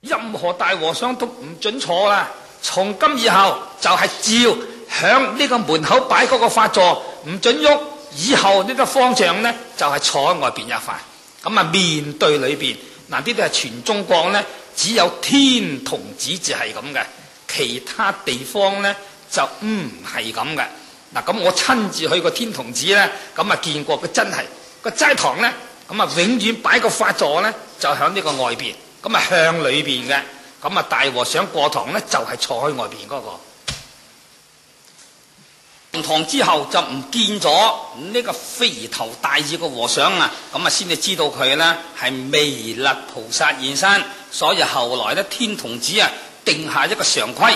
任何大和尚都唔准坐啦。從今以後就係照響呢個門口擺嗰個法座，唔准喐。以後呢個方丈呢，就係坐喺外邊入法。咁啊面對裏邊嗱，呢啲係全中國呢，只有天童寺就係咁嘅，其他地方呢，就唔係咁嘅。嗱，咁我親自去過天童寺呢，咁啊見過佢真係個齋堂呢，咁啊永遠擺個法座呢，就響呢個外邊，咁啊向裏邊嘅。咁啊大和尚過堂呢，就係坐喺外邊嗰個。上堂之後就唔見咗呢個肥頭大耳個和尚啊，咁啊先至知道佢呢係彌勒菩薩現身。所以後來呢，天童寺啊定下一個常規，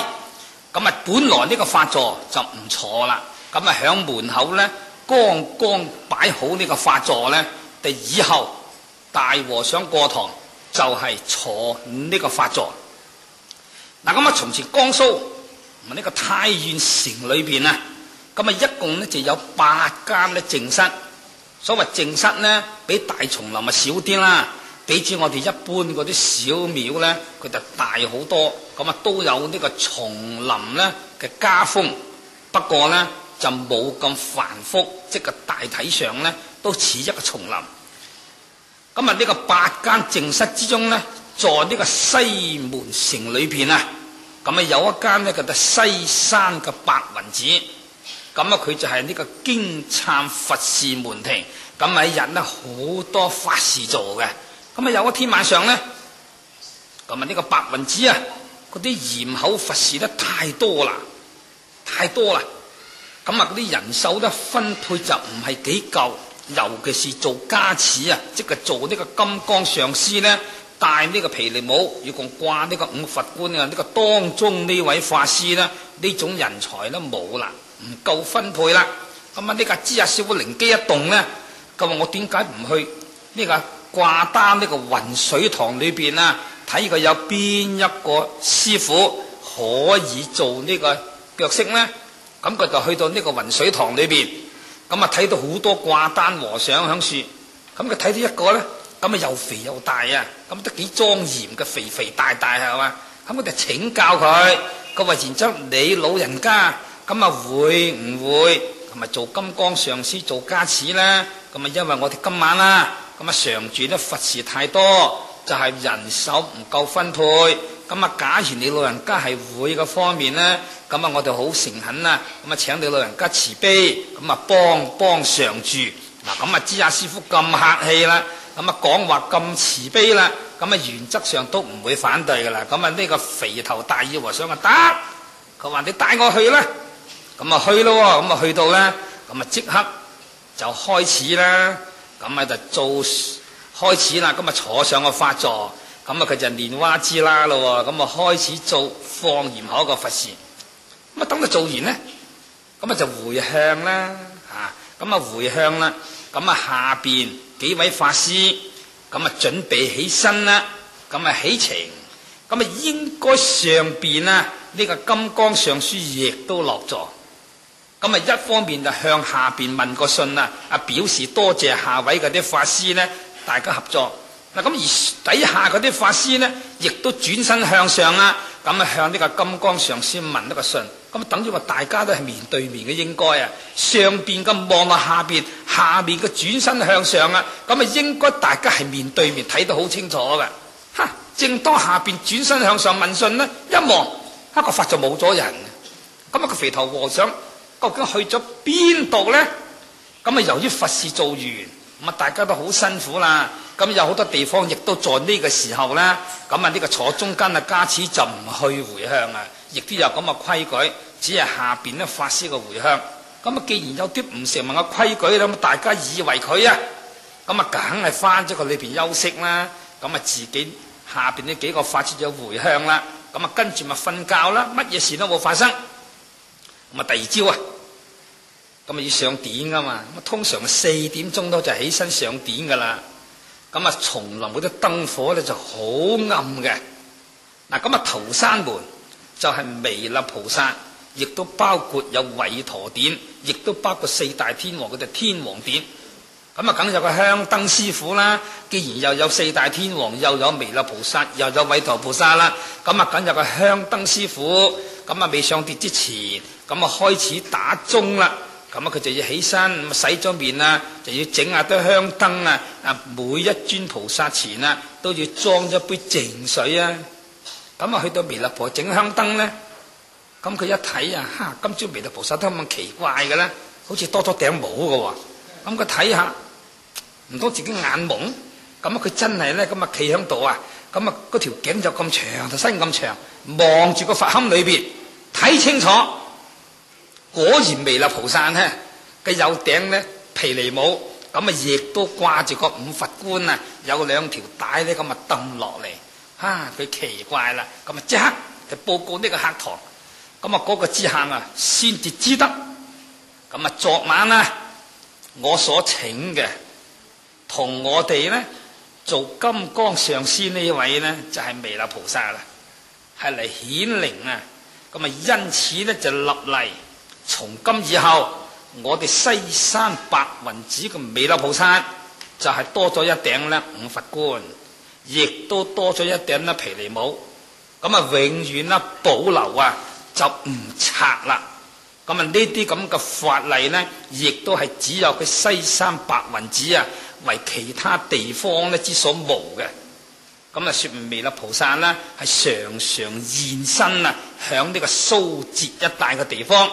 咁啊本來呢個法座就唔坐啦，咁啊響門口呢，剛剛擺好呢個法座呢，以後大和尚過堂就係坐呢個法座。嗱，咁啊從前江蘇呢個太原城裏邊啊，咁啊一共呢就有8間呢淨室。所謂淨室呢，比大叢林啊少啲啦，比起我哋一般嗰啲小廟呢，佢就大好多。咁啊都有呢個叢林呢嘅家風，不過呢就冇咁繁複，即係大體上呢都似一個叢林。咁啊呢個8間淨室之中呢，在呢個西門城裏邊啊，咁啊有一間呢叫做西山嘅白雲寺。咁啊，佢就係呢個經懺佛事門庭，咁啊日呢好多法事做嘅。咁啊有一天晚上呢，咁啊呢個白雲寺啊，嗰啲嚴口佛事得太多啦，太多啦。咁啊嗰啲人手呢分配就唔係幾夠，尤其是做加持啊，即係做呢個金剛上師呢，戴呢個毗尼帽，要共掛呢個五佛冠啊，呢個當中呢位法師呢，呢種人才呢冇啦。唔夠分配啦，咁啊呢個知阿師傅靈機一動呢，咁啊我點解唔去呢個掛單呢個雲水堂裏邊啊，睇佢有邊一個師傅可以做呢個腳色呢？咁佢就去到呢個雲水堂裏邊，咁啊睇到好多掛單和尚響樹，咁佢睇到一個呢，咁啊又肥又大啊，咁都幾莊嚴嘅，肥肥大大係嘛？咁我就請教佢，佢話然之後你老人家。咁啊會唔會咁啊做金剛上師做加持呢？咁啊因為我哋今晚啦，咁啊常住啲佛事太多，就係人手唔夠分配。咁啊假如你老人家係會嘅方面呢，咁啊我哋好誠懇啊，咁啊請你老人家慈悲，咁啊幫常住。嗱咁啊知阿師傅咁客氣啦，咁啊講話咁慈悲啦，咁啊原則上都唔會反對噶啦。咁啊呢個肥頭大耳和尚啊得，佢話你帶我去啦。咁啊去咯，咁啊去到咧，咁啊即刻就開始啦，咁啊就做開始啦，咁啊坐上個法座，咁啊佢就蓮花支啦咯，咁啊開始做放焰口個佛事，咁啊等佢做完咧，咁啊就回向啦，咁啊回向啦，咁啊下邊幾位法師，咁啊準備起身啦，咁啊起程，咁啊應該上邊啊呢個金剛上師亦都落座。咁啊，一方面就向下邊問個信啊，表示多謝下位嗰啲法師呢，大家合作。嗱咁而底下嗰啲法師呢，亦都轉身向上啊，咁啊向呢個金剛上師問一個信。咁等於話大家都係面對面嘅應該啊，上邊咁望落下邊，下邊嘅轉身向上啊，咁啊應該大家係面對面睇得好清楚嘅。正當下邊轉身向上問信呢，一望一個法就冇咗人，咁啊個肥頭和尚。究竟去咗邊度呢？咁啊，由於佛事做完，咁啊大家都好辛苦啦。咁有好多地方亦都在呢個時候呢。咁啊呢個坐中間嘅加持就唔去回向啊，亦都有咁嘅規矩，只係下邊咧法師嘅回向。咁啊，既然有啲唔成文嘅規矩，咁大家以為佢啊，咁啊梗係翻咗個裏邊休息啦。咁啊自己下邊呢幾個法師就回向啦。咁啊跟住咪瞓覺啦，乜嘢事都冇發生。咁啊第二朝啊。咁啊要上典噶嘛，咁啊通常4點鐘都就起身上典噶啦。咁啊叢林嗰啲燈火咧就好暗嘅。嗱咁啊頭山門就係彌勒菩薩，亦都包括有韋陀典，亦都包括4大天王嗰隻天王典。咁啊，梗有個香燈師傅啦。既然又有四大天王，又有彌勒菩薩，又有韋馱菩薩啦，咁啊，梗有個香燈師傅。咁啊，未上碟之前，咁啊開始打鐘啦。咁啊，佢就要起身，咁洗咗面啊，就要整下堆香燈啊。啊，每一尊菩薩前啊，都要裝一杯淨水啊。咁啊，去到彌勒菩薩整香燈咧，咁佢一睇啊，哈！今朝彌勒菩薩都咁奇怪嘅咧，好似多咗頂帽嘅喎。咁佢睇下，唔通自己眼矇？咁啊，佢真係咧，咁啊企喺度啊，咁啊嗰條頸就咁長，條身咁長，望住個佛龕裏邊睇清楚，果然彌勒菩薩咧嘅有頂咧毗尼帽，咁啊亦都掛住個五佛冠啊，有兩條帶咧咁啊掟落嚟。佢奇怪啦，咁啊即刻就報告呢個客堂。咁啊嗰個知客啊先至知得，咁啊昨晚啊我所請嘅同我哋咧做金剛上師呢位咧就係彌勒菩薩啦，係嚟顯靈啊。咁啊因此咧就立例，從今以後我哋西山白雲寺嘅彌勒菩薩就係多咗一頂咧五佛冠，亦都多咗一頂咧毗尼帽。咁啊永遠啦保留啊，就唔拆啦。咁啊呢啲咁嘅法例呢，亦都係只有佢西山白雲寺啊，為其他地方呢之所無嘅。咁啊說明彌勒菩薩呢係常常現身啊，響呢個蘇浙一帶嘅地方。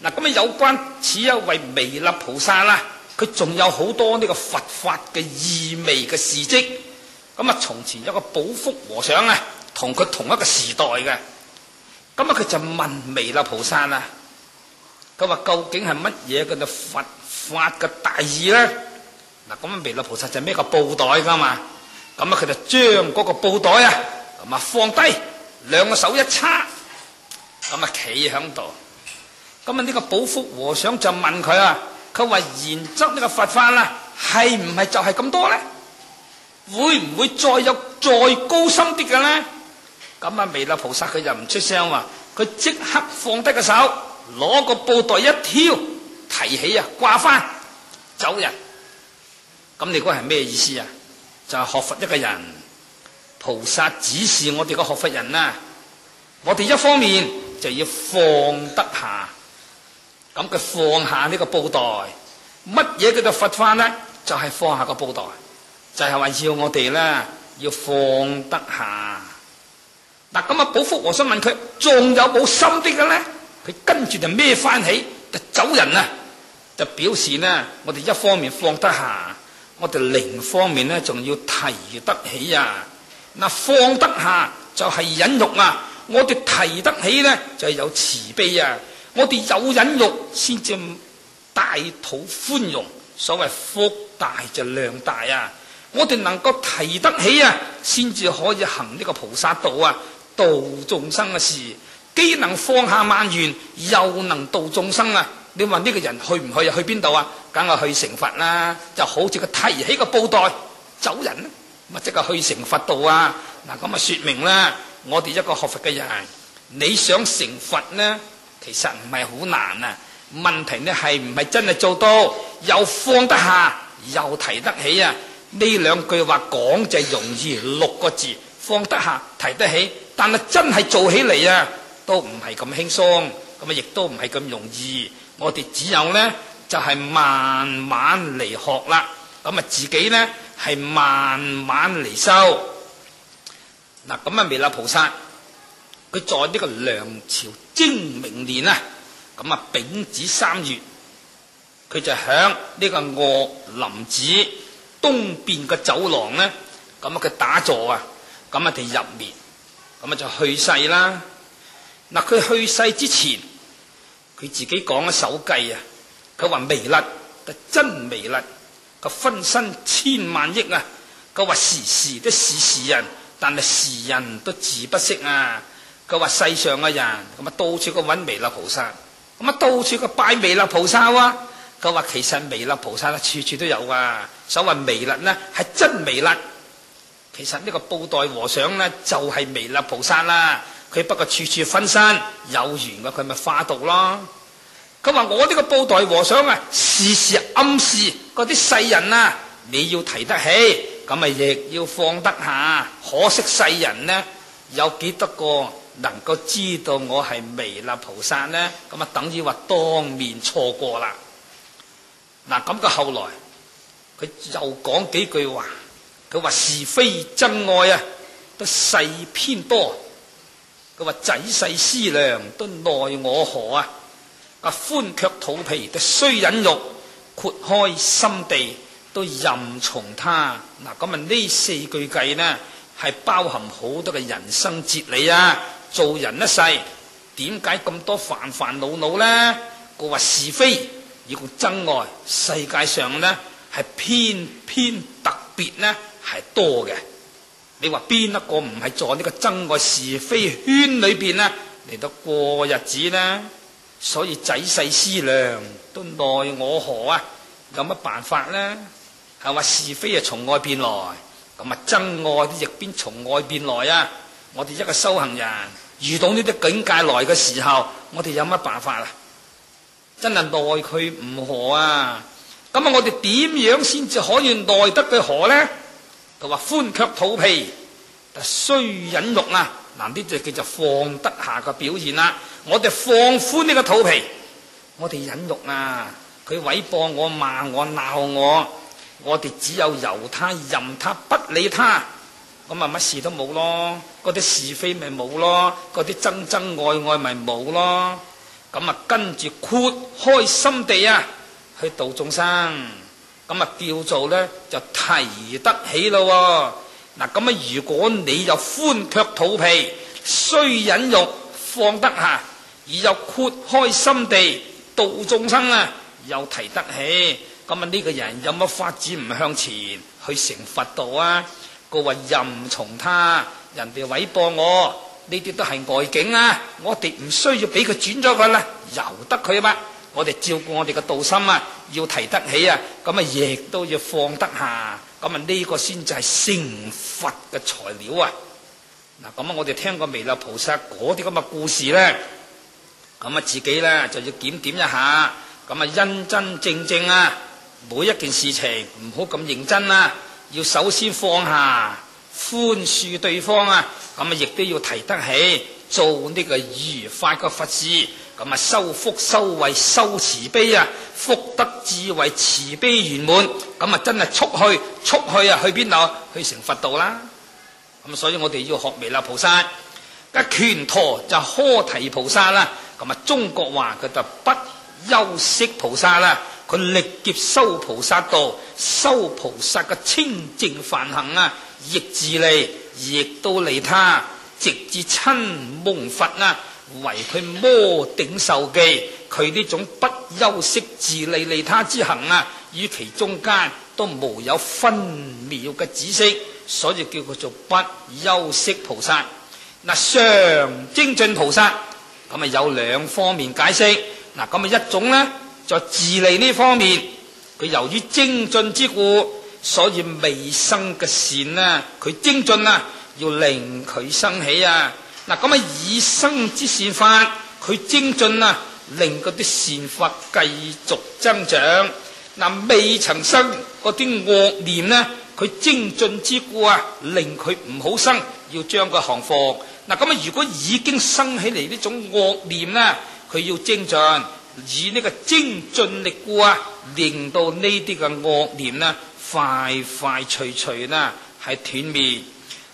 嗱，咁啊有關此一位彌勒菩薩啦，佢仲有好多呢個佛法嘅意味嘅事跡。咁啊從前有個寶福和尚啊，同佢同一個時代嘅。咁啊佢就問彌勒菩薩啊，佢話究竟係乜嘢嘅佛法嘅大義咧？嗱，咁啊彌勒菩薩就孭個布袋噶嘛，咁啊佢就將嗰個布袋啊咁啊放低，兩個手一叉，咁啊企喺度。咁啊呢個寶福和尚就問佢啊，佢話然則呢個佛法啦，係唔係就係咁多咧？會唔會再有再高深啲嘅咧？咁啊彌勒菩薩佢就唔出聲喎，佢即刻放低個手，攞個布袋一挑，提起啊掛翻走人。咁你估係咩意思啊？就係學佛一個人，菩薩指示我哋個學佛人啊，我哋一方面就要放得下，咁佢放下呢個布袋，乜嘢叫做佛法呢？就係放下個布袋，就係話要我哋咧要放得下。嗱，咁啊寶福和尚問佢仲有冇深啲嘅咧？佢跟住就孭翻起就走人啊，就表示呢，我哋一方面放得下，我哋另一方面呢仲要提得起啊。嗱，放得下就係忍辱啊，我哋提得起呢就係有慈悲啊。我哋有忍辱先至大肚寬容，所謂福大就量大啊。我哋能夠提得起啊，先至可以行呢個菩薩道啊，度眾生嘅事。既能放下萬緣，又能度眾生啊！你話呢個人去唔去啊？去邊度啊？梗係去成佛啦！就好似佢提起個布袋走人，咪即係去成佛道啊！嗱，咁啊說明啦，我哋一個學佛嘅人，你想成佛呢，其實唔係好難啊。問題呢係唔係真係做到，又放得下，又提得起啊？呢兩句話講就容易，6個字，放得下，提得起，但係真係做起嚟啊，都唔係咁輕鬆，咁啊亦都唔係咁容易。我哋只有呢，就係慢慢嚟學啦，咁啊自己呢，係慢慢嚟修。嗱，咁啊彌勒菩薩佢在呢個梁朝精明年啊，咁啊丙子3月，佢就響呢個岳林寺東邊嘅走廊呢，咁啊佢打坐啊，咁啊就入滅，咁啊就去世啦。嗱，佢去世之前，佢自己講一首偈啊，佢話彌勒真彌勒，佢分身千萬億啊，佢話時時都是時人，但係時人都自不識啊。佢話世上嘅人咁啊到處去揾彌勒菩薩，咁啊到處去拜彌勒菩薩啊。佢話其實彌勒菩薩啊處處都有啊，所謂彌勒呢係真彌勒。其實呢個布袋和尚呢就係彌勒菩薩啦，佢不過處處分身，有緣嘅佢咪化度咯。佢話我呢個布袋和尚啊，時時暗示嗰啲世人啊，你要提得起，咁啊亦要放得下。可惜世人呢，有幾多個能夠知道我係彌勒菩薩呢？咁啊等於話當面錯過啦。嗱，咁嘅後來佢又講幾句話，佢話是非真愛啊，都世偏多。佢話仔細思量都奈我何啊！寬卻肚皮都須忍辱，豁開心地都任從他。嗱，咁啊呢四句計呢，係包含好多嘅人生哲理啊！做人一世，點解咁多煩煩惱惱呢？佢話是非要用真愛，世界上呢係偏特別呢係多嘅。你話邊一個唔係在呢個真愛是非圈裏邊呢嚟到過日子呢？所以仔細思量都奈我何啊！有乜辦法呢？係話是非係從外邊來，咁啊真愛亦邊從外邊來啊！我哋一個修行人遇到呢啲境界來嘅時候，我哋有乜辦法啊？真係奈佢唔何啊！咁啊，我哋點樣先至可以奈得佢何呢？佢話寬卻肚皮，但須忍辱啊！嗱，呢就叫做放得下嘅表現啦。我哋放寬呢個肚皮，我哋忍辱啊！佢毀謗我、罵我、鬧我，我哋只有由他、任他、不理他，咁啊乜事都冇咯。嗰啲是非咪冇咯，嗰啲憎愛咪冇咯。咁啊跟住豁開心地啊，去度眾生，咁啊叫做咧就提得起咯。嗱，咁啊如果你又寬卻肚皮，須忍辱，放得下，而又豁開心地度眾生啊，又提得起，咁啊呢個人有乜發展唔向前去成佛道啊？佢話任從他，人哋毀謗我，呢啲都係外境啊，我哋唔需要俾佢轉咗佢啦，由得佢嘛。我哋照顧我哋嘅道心啊，要提得起啊，咁啊亦都要放得下，咁啊呢個先至係成佛嘅材料啊！嗱，咁啊我哋聽過彌勒菩薩嗰啲咁嘅故事咧，咁啊自己咧就要檢點一下，咁啊真真正正啊，每一件事情唔好咁認真啊，要首先放下，寬恕對方啊，咁啊亦都要提得起，做呢個如法嘅佛事，咁啊修福修慧修慈悲啊，福德智慧慈悲圓滿，咁啊真係速去啊，去邊度？去成佛道啦！咁所以我哋要學彌勒菩薩，拳陀就訶提菩薩啦，咁啊中國話佢就不休息菩薩啦，佢力劫修菩薩道，修菩薩嘅清淨梵行啊，亦自利，亦都利他，直至親蒙佛啊，為佢摩頂受記。佢呢種不休息自利利他之行啊，與其中間都無有分秒嘅止息，所以叫佢做不休息菩薩。嗱，常精進菩薩咁啊有兩方面解釋。嗱，咁啊一種呢，在自利呢方面，佢由於精進之故，所以未生嘅善啊，佢精進啊，要令佢生起啊。嗱，咁啊已生之善法，佢精進啊，令嗰啲善法繼續增長。嗱，未曾生嗰啲惡念呢，佢精進之故啊，令佢唔好生，要將佢降伏。嗱，咁啊如果已經生起嚟呢種惡念呢，佢要精進，以呢個精進力故啊，令到呢啲嘅惡念呢，快脆呢係斷滅。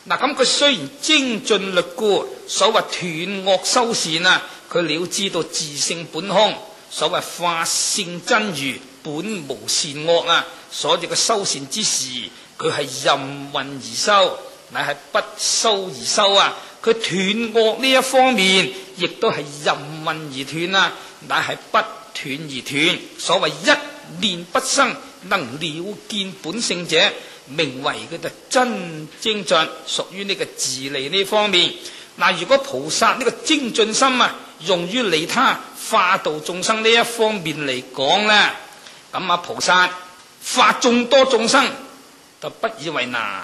嗱，咁佢雖然精進力故，所謂斷惡修善啊，佢了知道自性本空，所謂法性真如，本無善惡啊，所以個修善之時，佢係任運而修，乃係不修而修啊。佢斷惡呢一方面，亦都係任運而斷啊，乃係不斷而斷。所謂一念不生，能了見本性者，名為佢哋真精進，屬於呢個自利呢方面。嗱，如果菩薩呢個精進心啊，用於利他化度眾生呢一方面嚟講咧，咁啊菩薩化眾多眾生就不以為難。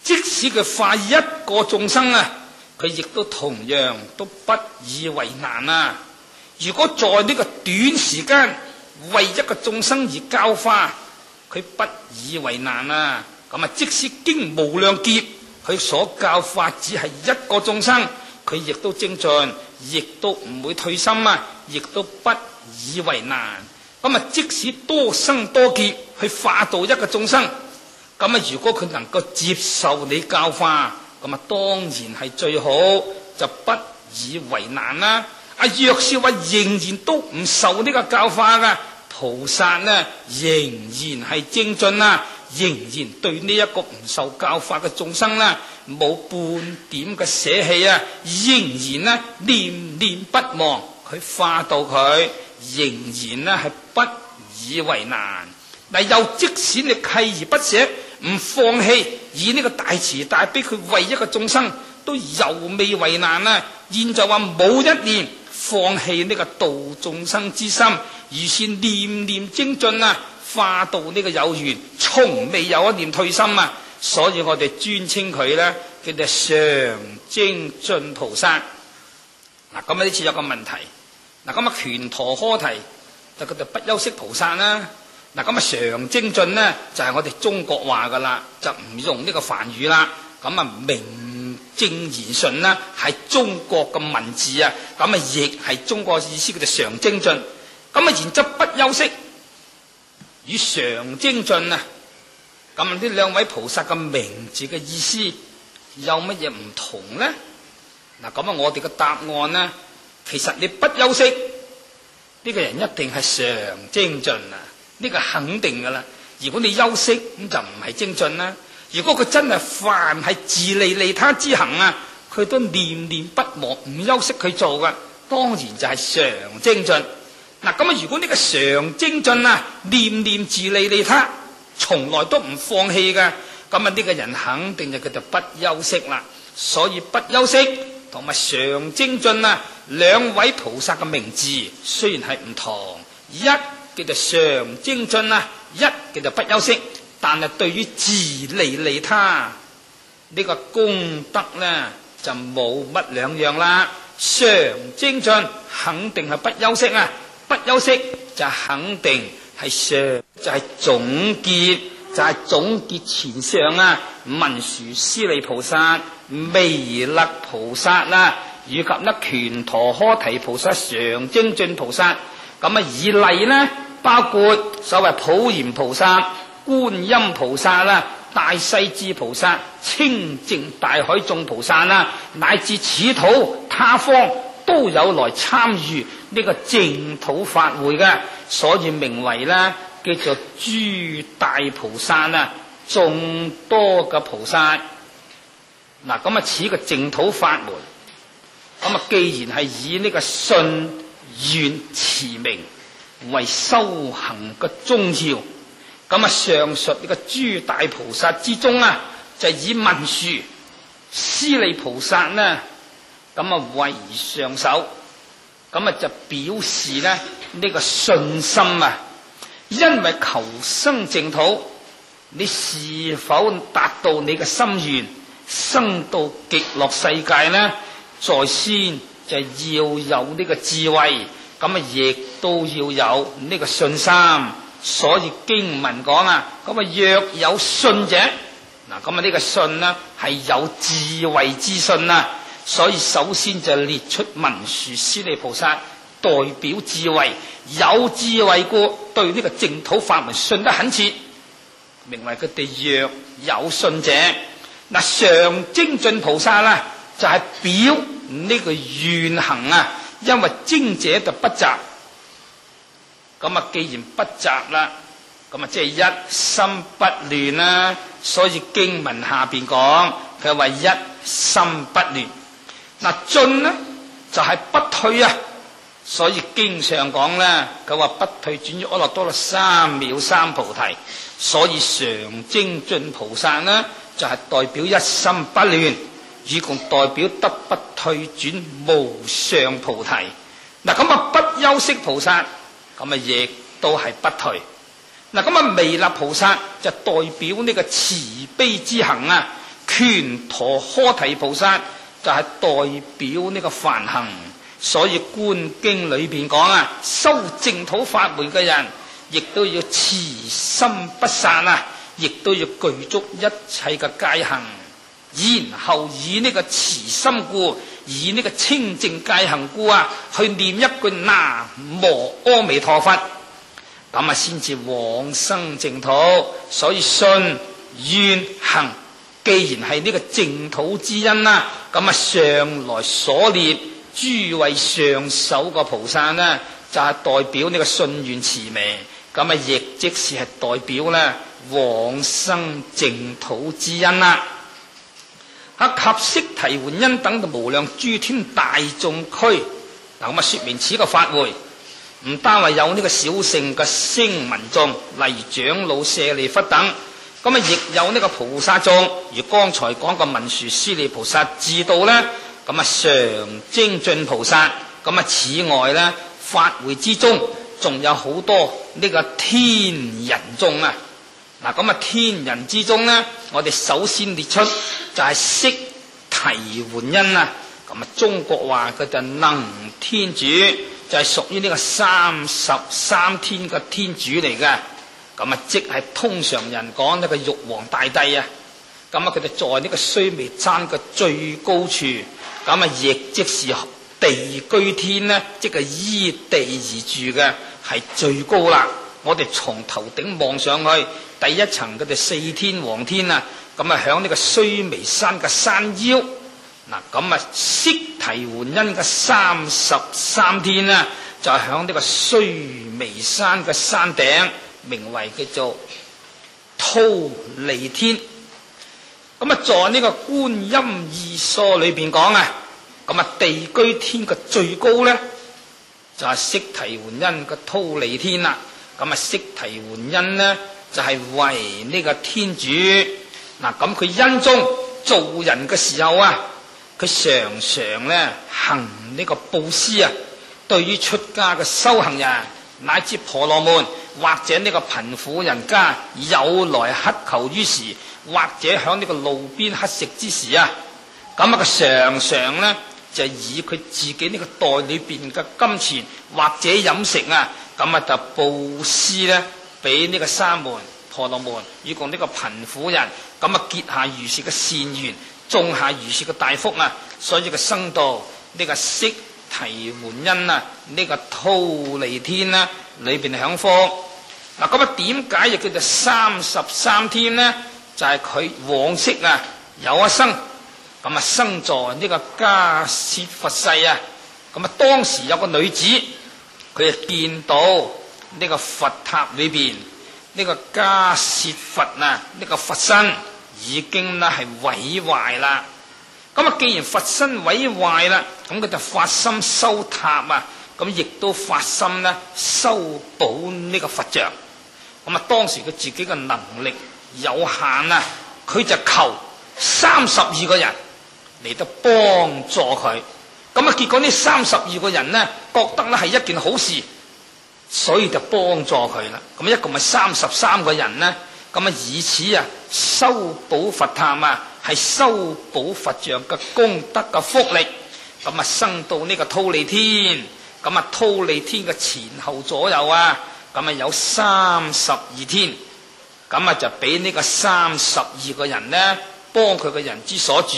即使佢化一個眾生啊，佢亦都同樣都不以為難啊。如果在呢個短時間為一個眾生而教化，佢不以為難啊！咁啊，即使經無量劫，佢所教化只係一個眾生，佢亦都精進，亦都唔會退心啊，亦都不以為難。咁啊，即使多生多劫去化度一個眾生，咁啊，如果佢能夠接受你教化，咁啊，當然係最好，就不以為難啦。啊，若是話仍然都唔受呢個教化噶，菩薩呢仍然係精進啦，仍然對呢一個唔受教化嘅眾生啦，冇半點嘅捨棄啊，仍然呢念念不忘，佢化到佢，仍然呢係不以為難。嗱，又即使你鍥而不捨，唔放棄，以呢個大慈大悲，佢為一個眾生都猶未為難啊！現在話冇一念放棄呢個度眾生之心，而是念念精進啊，化度呢個有緣，從未有一念退心啊！所以我哋尊稱佢咧，叫做常精進菩薩。嗱，咁呢次有個問題，嗱，咁啊權陀訶提就叫做不休息菩薩啦。嗱，咁啊常精進呢，就係我哋中國話噶啦，就唔用呢個梵語啦。咁啊名正言順啦，係中國嘅文字啊，咁啊亦係中國意思叫做常精進。咁啊然則不休息與常精進啊，咁呢兩位菩薩嘅名字嘅意思有乜嘢唔同呢？嗱，咁啊我哋嘅答案呢，其實你不休息呢個人一定係常精進啊，呢個肯定噶啦。如果你休息咁就唔係精進啦。如果佢真係凡係自利利他之行啊，佢都念念不忘，唔休息佢做噶，當然就係常精進。嗱，咁啊如果呢個常精進啊，念念自利利他，從來都唔放棄噶，咁啊呢個人肯定就叫做不休息啦。所以不休息同埋常精進啊，兩位菩薩嘅名字雖然係唔同，一叫做常精進啊，一叫做不休息，但係對於自利利他呢個功德呢，就冇乜兩樣啦。常精進肯定係不休息啊，不休息就肯定係常，就係總結，就係總結前上啊文殊師利菩薩、彌勒菩薩啦，以及呢權陀訶提菩薩、常精進菩薩。咁啊以例呢，包括所謂普賢菩薩、觀音菩薩啦、大勢至菩薩、清淨大海眾菩薩啦，乃至此土他方都有來參與呢個淨土法會嘅，所以名為咧叫做諸大菩薩啊，眾多嘅菩薩。嗱，咁啊此個淨土法門，咁啊既然係以呢個信願持名為修行嘅宗要，咁啊上述呢個諸大菩薩之中啊，就以文殊師利菩薩呢，咁啊為上首，咁啊就表示咧呢個信心啊，因為求生淨土，你是否達到你嘅心願，生到極樂世界呢？在先就要有呢個智慧，咁啊亦都要有呢個信心。所以經文講啊，咁啊若有信者，嗱咁啊呢個信呢係有智慧之信啊。所以首先就列出文殊師利菩薩代表智慧，有智慧故對呢個淨土法門信得懇切，名為佢哋若有信者。嗱，常精進菩薩啦，就係表呢個願行啊，因為精者就不雜。咁啊，既然不雜啦，咁啊即係一心不亂啦。所以經文下邊講，佢話一心不亂。嗱，進呢就係不退啊。所以經上講咧，佢話不退轉於阿耨多羅三藐三菩提。所以常精進菩薩呢，就係代表一心不亂，以共代表得不退轉無上菩提。嗱，咁啊不休息菩薩，咁啊亦都係不退。嗱，咁啊彌勒菩薩就代表呢個慈悲之行啊，權陀訶提菩薩就係代表呢個梵行。所以《觀經》裏邊講啊，修淨土法門嘅人，亦都要慈心不散啊，亦都要具足一切嘅戒行，然後以呢個慈心故，以呢個清淨戒行故啊，去念一句南無阿彌陀佛，咁啊先至往生淨土。所以信願行，既然係呢個淨土之因啦，咁啊上來所列諸位上首個菩薩呢，就係代表呢個信願慈眉，咁啊亦即是係代表咧往生淨土之因啦。及釋提桓因等無量諸天大眾俱，嗱咁啊說明此個法會唔單係有呢個小乘嘅聲聞眾，例如長老舍利弗等，咁啊亦有呢個菩薩眾，如剛才講個文殊師利菩薩至道咧，咁啊常精進菩薩，咁啊此外咧法會之中仲有好多呢個天人眾啊。嗱咁啊天人之中咧，我哋首先列出就係釋提桓因啊。咁啊中國話佢就能天主，就係屬於呢個33天嘅天主嚟嘅。咁啊即係通常人講呢個玉皇大帝啊。咁啊佢哋在呢個須彌山嘅最高處，咁啊亦即是地居天咧，即係依地而住嘅，係最高啦。我哋從頭頂望上去，第一層佢哋4天王天啊，咁啊響呢個須彌山嘅山腰，嗱咁啊釋提桓因嘅33天啊，就係響呢個須彌山嘅山頂，名為叫做忉利天。咁啊在呢個觀音義疏裏邊講啊，咁啊地居天嘅最高咧就係釋提桓因嘅忉利天啦。咁啊釋提桓因呢就係為呢個天主。嗱咁佢因中做人嘅時候啊，佢常常咧行呢個布施啊，對於出家嘅修行人乃至婆羅門或者呢個貧苦人家有來乞求於時，或者響呢個路邊乞食之時啊，咁啊佢常常咧就以佢自己呢個袋裏邊嘅金錢或者飲食啊，咁啊就布施咧俾呢個沙門婆羅門以及呢個貧苦人，咁啊結下如是嘅善緣，種下如是嘅大福啊，所以佢生到呢個釋提桓因啊，呢個忉利天啦裏邊享福。嗱咁啊點解又叫做33天呢？就係佢往昔啊有一生，咁啊生在呢個迦葉佛世啊，咁啊當時有個女子，佢就見到呢個佛塔裏邊呢個迦葉佛啊，呢個佛身已經咧係毀壞啦。咁啊既然佛身毀壞啦，咁佢就發心修塔啊，咁亦都發心咧修補呢個佛像。咁啊當時佢自己嘅能力有限啊，佢就求32個人嚟到幫助佢。咁啊結果呢32個人呢覺得咧係一件好事，所以就幫助佢啦。咁一共係33個人呢，咁啊以此啊修補佛塔啊，係修補佛像嘅功德嘅福力。咁啊生到呢個忉利天，咁啊忉利天嘅前後左右啊，咁啊有32天，咁啊就俾呢個32個人呢幫佢嘅人之所住，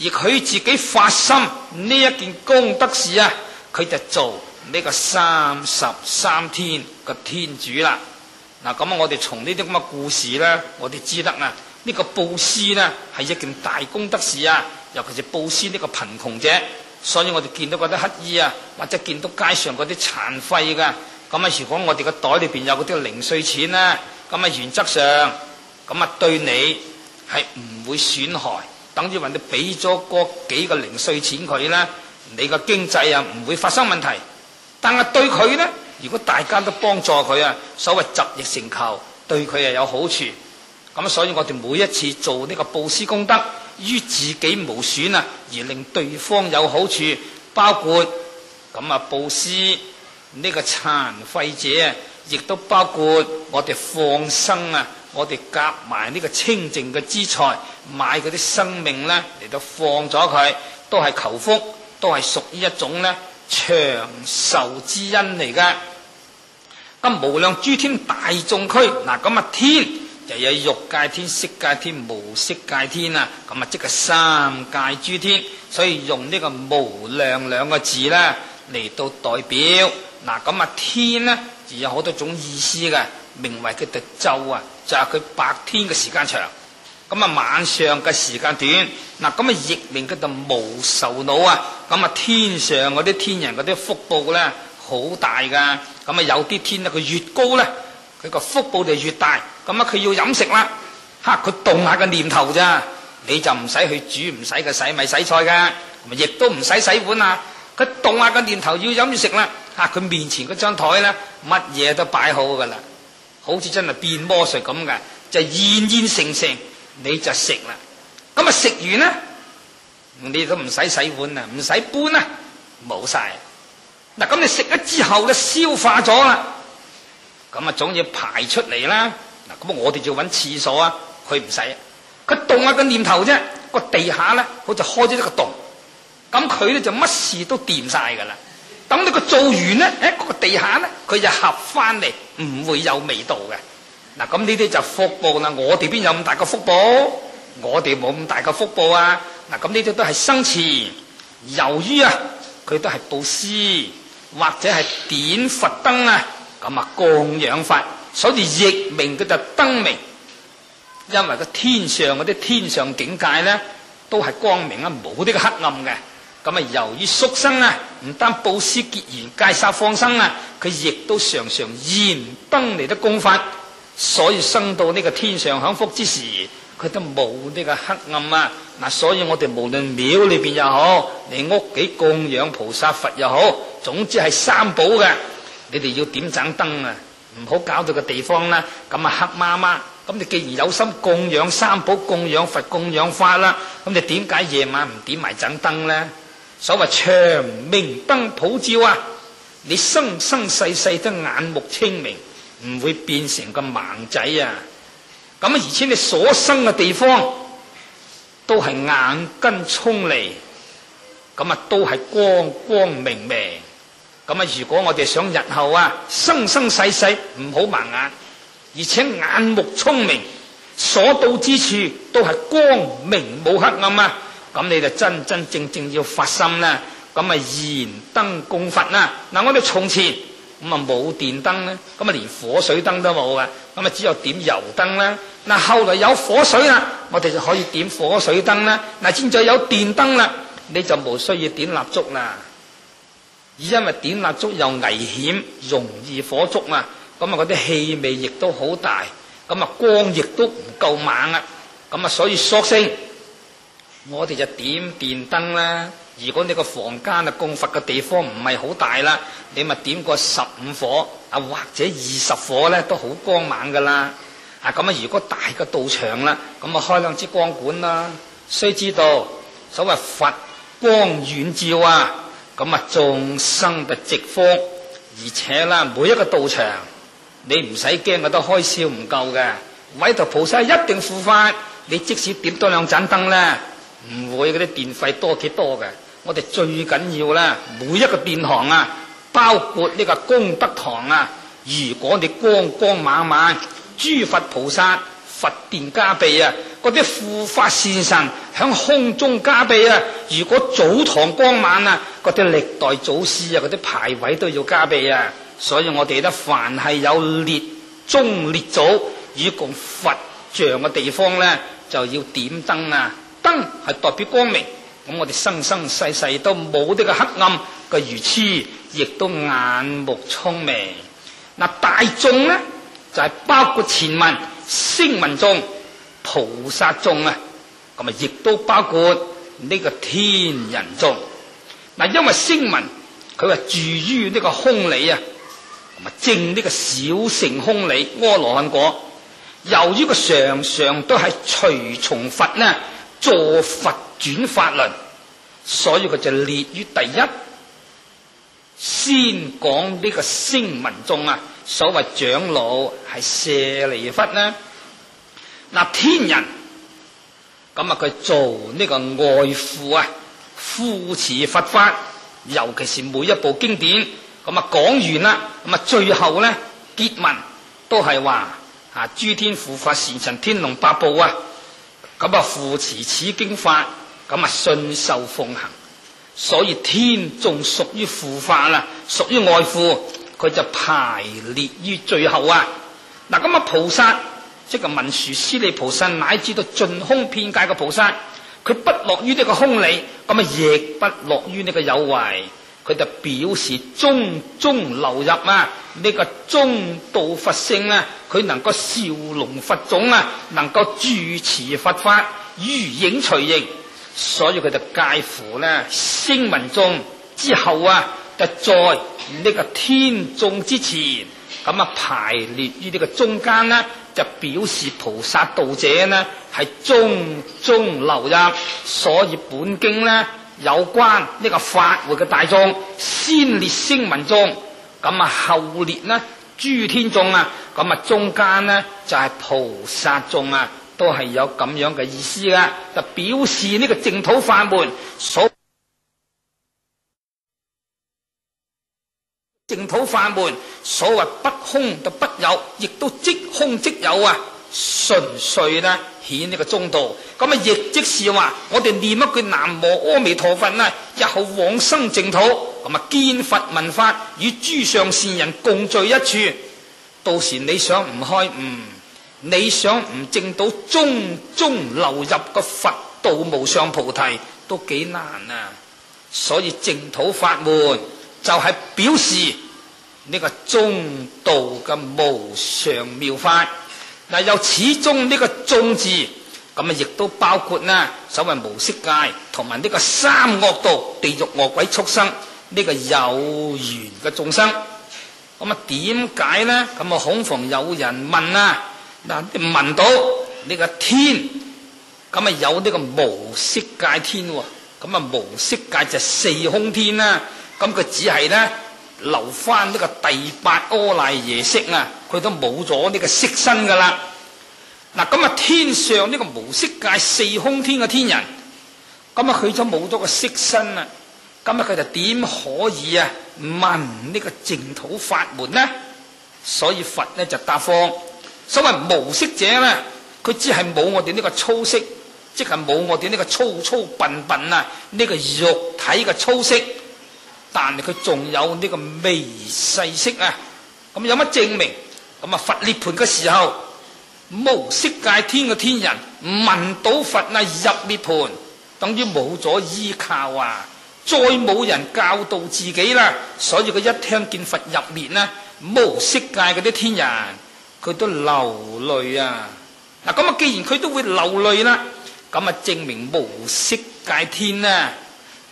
而佢自己發心呢一件功德事啊，佢就做呢個33天嘅天主啦。嗱咁啊我哋從呢啲咁嘅故事咧，我哋知得啊呢個布施呢係一件大功德事啊，尤其是布施呢個貧窮者。所以我哋見到嗰啲乞兒啊，或者見到街上嗰啲殘廢噶，咁啊如果我哋個袋裏邊有嗰啲零碎錢咧，咁啊原則上咁啊對你係唔會損害，等於話你俾咗嗰幾個零碎錢佢咧，你個經濟啊唔會發生問題。但係對佢咧，如果大家都幫助佢啊，所謂集腋成裘，對佢係有好處。咁所以我哋每一次做呢個布施功德，於自己無損啊，而令對方有好處，包括咁啊布施呢個殘廢者啊，亦都包括我哋放生啊，我哋夾埋呢個清淨嘅資財，買嗰啲生命咧嚟到放咗佢，都係求福，都係屬於一種咧長壽之恩嚟噶。咁無量諸天大眾區，嗱咁啊天就有欲界天、色界天、無色界天啊，咁啊即係三界諸天，所以用呢個無量兩個字咧嚟到代表。嗱咁啊天咧就有好多種意思嘅，名為佢哋晝啊，就係佢白天嘅時間長，咁啊晚上嘅時間短。嗱咁啊譯名佢就無愁惱啊，咁啊天上嗰啲天人嗰啲福報咧好大噶，咁啊有啲天咧佢越高咧，佢個福報就越大。咁啊佢要飲食啦，佢動下個念頭咋，你就唔使去煮，唔使佢洗米洗菜噶，亦都唔使洗碗啊。佢動下個念頭要飲食啦，佢面前嗰張台咧乜嘢都擺好噶啦，好似真係變魔術咁嘅，就現現成成你就食啦。咁啊食完咧，你都唔使洗碗啊，唔使搬啊，冇晒。嗱咁你食咗之後咧消化咗啦，咁啊總要排出嚟啦。嗱咁我哋就揾廁所啊，佢唔使，佢動下個念頭啫，個地下咧好似開咗一個洞，咁佢咧就乜事都掂晒噶啦。等你個做完咧，嗰個地下咧佢就合翻嚟，唔會有味道嘅。嗱咁呢啲就福報啦。我哋邊有咁大個福報？我哋冇咁大個福報啊。嗱咁呢啲都係生前，由於啊佢都係布施或者係點佛燈啊，咁啊供養佛，所以譯名佢就燈明。因為個天上嗰啲天上境界咧都係光明啊，冇呢個黑暗嘅。咁啊由於宿生啊唔單布施結緣戒殺放生啊，佢亦都常常燃燈嚟得供佛，所以生到呢個天上享福之時，佢都冇呢個黑暗啊。嗱，所以我哋無論廟裏邊又好，你屋企供養菩薩佛又好，總之係三寶嘅，你哋要點盞燈啊，唔好搞到個地方啦咁啊黑麻麻。咁你既然有心供養三寶、供養佛、供養法啦，咁你點解夜晚唔點埋盞燈咧？所謂長明燈普照啊，你生生世世都眼目清明，唔會變成個盲仔啊。咁而且你所生嘅地方都係眼根聰利，咁啊都係光光明明。咁啊如果我哋想日後啊生生世世唔好盲眼，而且眼目聰明，所到之處都係光明冇黑暗啊，咁你就真真正正要發心啦。咁啊燃燈供佛啦。嗱我哋從前咁啊冇電燈咧，咁啊連火水燈都冇噶，咁啊只有點油燈啦。嗱後來有火水啦，我哋就可以點火水燈啦。嗱現在有電燈啦，你就冇需要點蠟燭啦。因為點蠟燭又危險，容易火燭啊。咁啊嗰啲氣味亦都好大，咁啊光亦都唔夠猛啊。咁啊所以索性我哋就點電燈啦。如果你個房間啊供佛嘅地方唔係好大啦，你咪點個15火啊或者20火咧都好光猛噶啦。咁啊如果大嘅道場啦，咁啊開2支光管啦。須知道所謂佛光遠照啊，咁啊眾生嘅直福，而且啦每一個道場你唔使驚，我都開銷唔夠嘅。委託菩薩一定付法，你即使點多2盞燈咧，唔會嗰啲電費多幾多嘅。我哋最緊要啦，每一個殿堂啊，包括呢個功德堂啊，如果你光光猛猛，諸佛菩薩佛殿加被啊，嗰啲護法善神響空中加被啊，如果祖堂光猛啊，嗰啲歷代祖師啊，嗰啲牌位都要加被啊。所以我哋咧凡係有列宗列祖以供佛像嘅地方咧，就要點燈啊。燈係代表光明，咁我哋生生世世都冇呢個黑暗嘅愚癡，亦都眼目聰明。嗱大眾咧就係包括前文聲聞眾、菩薩眾啊，咁啊亦都包括呢個天人眾。嗱因為聲聞佢話住於呢個空理啊，同埋證呢個小乘空理阿羅漢果。由於佢常常都係隨從佛呢助佛轉法輪，所以佢就列於第一。先講呢個聲聞眾啊，所謂長老係舍利弗啦。嗱天人咁啊佢做呢個外父啊，扶持佛法，尤其是每一部經典，咁啊講完啦，咁啊最後咧結文都係話諸天護法善神天龍八部啊，咁啊扶持此經法，咁啊信受奉行。所以天眾屬於護法啦，屬於外護，佢就排列於最後啊。嗱，咁啊菩薩即係文殊師利菩薩，乃至到盡空遍界嘅菩薩，佢不落於呢個空理，咁啊亦不落於呢個有為，佢就表示中流入呢個中道佛性啊，佢能夠紹隆佛種啊，能夠住持佛法，如影隨形。所以佢就介乎咧聲聞眾之後啊，就在呢個天眾之前，咁啊排列於呢個中間呢，就表示菩薩道者呢係中流入。所以本經呢有關呢個法會嘅大眾，先列聲聞眾，咁啊後列呢諸天眾啊，咁啊中間呢就係菩薩眾啊。都係有咁樣嘅意思噶，就表示呢個淨土法門淨土法門所謂不空就不有，亦都即空即有啊，純粹咧顯呢個中道。咁啊，亦即是話我哋念一句南無阿彌陀佛啊，日後往生淨土，咁啊見佛聞法，與諸上善人共聚一處。到時你想唔開悟，你想唔證到中流入個佛道無上菩提都幾難啊！所以淨土法門就係表示呢個中道嘅無上妙法。嗱，又始終呢個中字，咁啊亦都包括啦所謂無色界同埋呢個三惡道，地獄惡鬼畜生呢個有緣嘅眾生。咁啊點解呢？咁啊恐防有人問啊，嗱，聞到呢個天，咁啊有呢個無色界天喎，咁啊無色界就四空天啦。咁佢只係咧留翻呢個第八阿賴耶識啊，佢都冇咗呢個色身噶啦。嗱，咁啊天上呢個無色界四空天嘅天人，咁啊佢就冇咗個色身啦。咁啊佢就點可以啊聞呢個淨土法門呢？所以佛咧就答覆。所謂無色者咧，佢只係冇我哋呢個粗色，即係冇我哋呢個粗笨啊呢個肉體嘅粗色，但係佢仲有呢個微細色啊。咁有乜證明？咁啊佛涅槃嘅時候，無色界天嘅天人聞到佛啊入涅槃，等於冇咗依靠啊，再冇人教導自己啦。所以佢一聽見佛入滅呢，無色界嗰啲天人，佢都流淚啊！嗱，咁啊，既然佢都會流淚啦，咁啊，證明無色界天啊，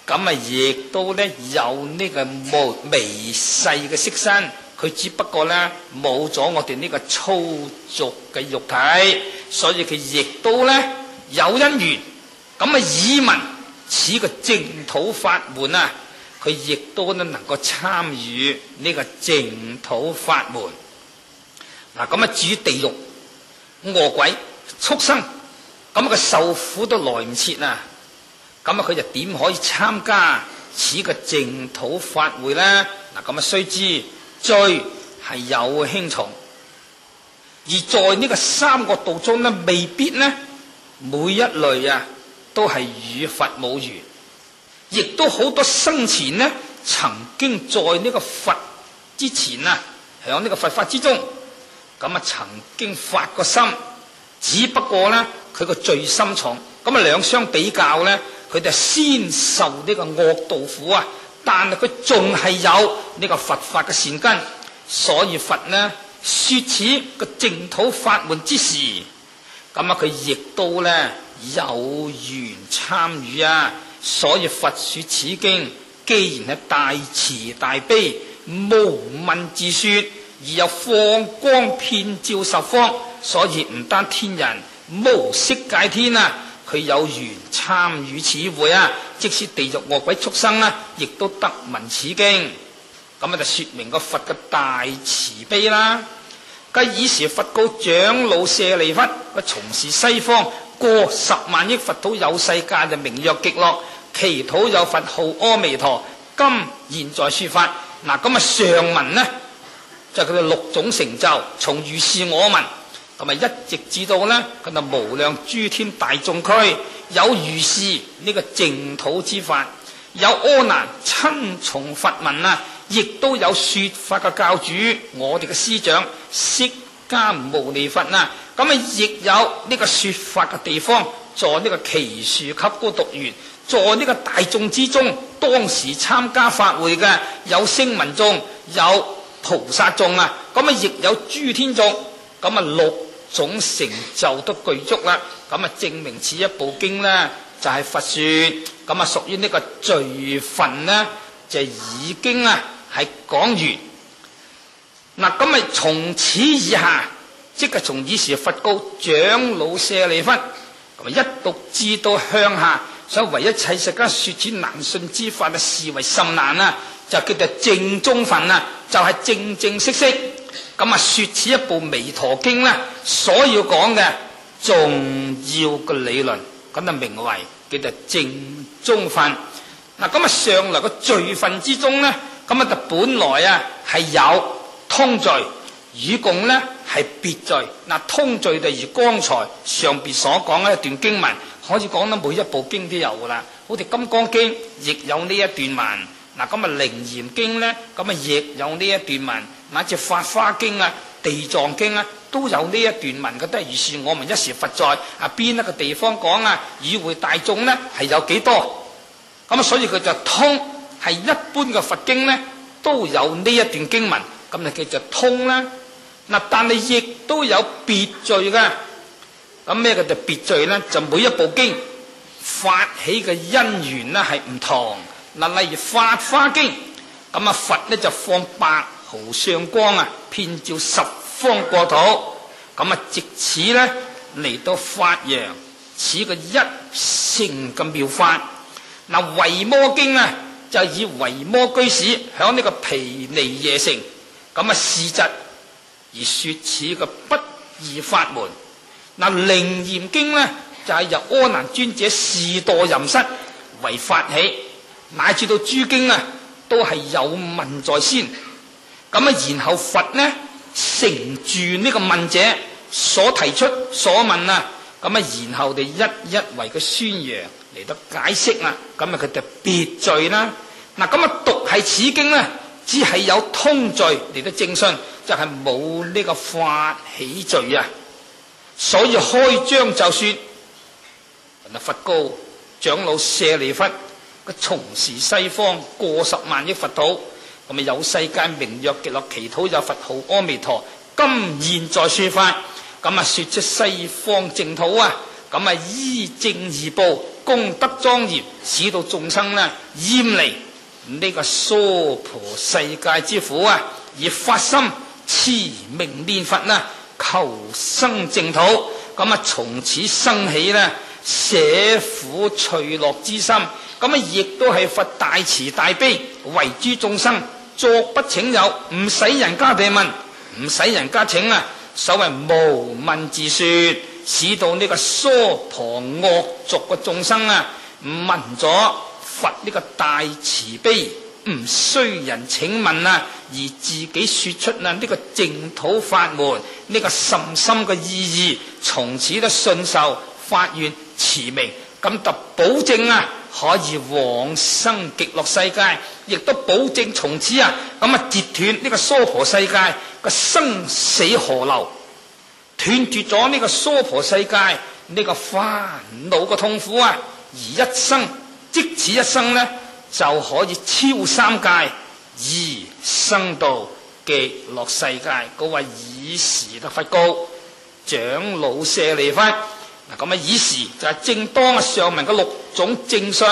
咁啊，亦都咧有呢個微細嘅色身，佢只不過咧冇咗我哋呢個粗俗嘅肉體，所以佢亦都咧有因緣，咁啊，以聞此個淨土法門啊，佢亦都咧能夠參與呢個淨土法門。嗱，咁啊，至於地獄、餓鬼、畜生，咁啊，佢受苦都來唔切啊！咁啊，佢就點可以參加此個淨土法會咧？嗱，咁啊，須知罪係有輕重，而在呢個三惡道中咧，未必咧每一類啊都係與佛冇緣，亦都好多生前呢曾經在呢個佛之前啊，響呢個佛法之中。咁啊，曾經發過心，只不過咧，佢個罪心重，咁啊兩相比較咧，佢就先受呢個惡道苦啊，但係佢仲係有呢個佛法嘅善根，所以佛呢說此個淨土法門之時，咁啊佢亦都咧有緣參與啊，所以佛說此經，既然係大慈大悲，無問自說。而有放光遍照十方，所以唔單天人無色界天啊，佢有緣參與此會啊，即使地獄餓鬼畜生啊，亦都得聞此經。咁啊就說明個佛嘅大慈悲啦。繼爾時佛告長老舍利弗，佢從事西方過10萬億佛土有世界就名曰極樂，其土有佛號阿彌陀，今現在說法。嗱，咁上文呢，就佢哋六種成就，從如是我聞，同埋一直至到呢，佢就無量諸天大眾區有如是呢個淨土之法，有阿難親從佛聞啊，亦都有說法嘅教主，我哋嘅師長釋迦牟尼佛啊，咁亦有呢個說法嘅地方，在呢個祇樹給孤獨園，在呢個大眾之中，當時參加法會嘅有聲聞眾，有菩薩眾啊，咁亦有諸天眾，咁六種成就都具足啦，咁證明此一部經呢，就係佛說，咁屬於呢個序分呢，就已經係講完。嗱，咁從此以下，即係從以時佛告長老舍利弗，咁一讀至到向下，所以為一切世間說此難信之法啊，是為甚難啊，就叫做正宗分啊，就係正正式式咁說此一部彌陀經啦，所要講嘅重要嘅理論，咁就名為叫做正宗分。嗱，咁上來個序分之中呢，咁就本來係有通序，與共呢係別序。嗱，通序就如剛才上邊所講嘅一段經文，可以講得每一部經都有噶啦。好似《金剛經》亦有呢一段文，嗱，咁《楞嚴經》呢，咁亦有呢一段文，乃至《法華經》啊、《地藏經》啊，都有呢一段文嘅。都係如是我聞一時佛在邊一個地方講與會大眾呢係有幾多？咁所以佢就通，係一般嘅佛經呢都有呢一段經文，咁就叫做通啦。嗱，但係亦都有別序嘅。咁咩叫做別序呢？就每一部經發起嘅因緣呢係唔同。嗱，例如《法華經》，咁佛呢就放白毫上光遍照十方國土，咁藉此呢嚟到發揚此個一乘嘅妙法。嗱，《維摩經》就以維摩居士響呢個毗尼耶城咁示疾而說此嘅不二法門。嗱，《楞嚴經》呢就係由阿難尊者示墮吟室為發起，乃至到諸經都係有問在先。咁然後佛呢承住呢個問者所提出所問咁然後就一一為佢宣揚嚟到解釋啦。咁佢就別序啦。嗱，咁讀係此經呢，只係有通序嚟到正信，就係冇呢個發起序啊。所以開章就說，佛告長老舍利弗，佢從時西方過10萬億佛土，咁有世界名曰極樂其土，有佛號阿彌陀，今現在說法，咁說出西方淨土咁依正而報，功德莊嚴，使到眾生厭離呢個娑婆世界之苦而發心持名念佛求生淨土，咁從此生起捨苦隨樂之心，咁亦都係佛大慈大悲，為諸眾生作不請有，唔使人家哋問，唔使人家請所謂無問自說，使到呢個娑婆惡俗嘅眾生聞咗佛呢個大慈悲，唔需人請問而自己說出呢個淨土法門，呢個甚深嘅意義，從此都信受發願持名，咁就保證可以往生極樂世界，亦都保證從此咁截斷呢個娑婆世界個生死河流，斷絕咗呢個娑婆世界呢個煩惱嘅痛苦而一生即此一生就可以超三界而生到極樂世界。嗰位以時得佛告長老舍利弗，咁以時就係正當上文嘅6種正信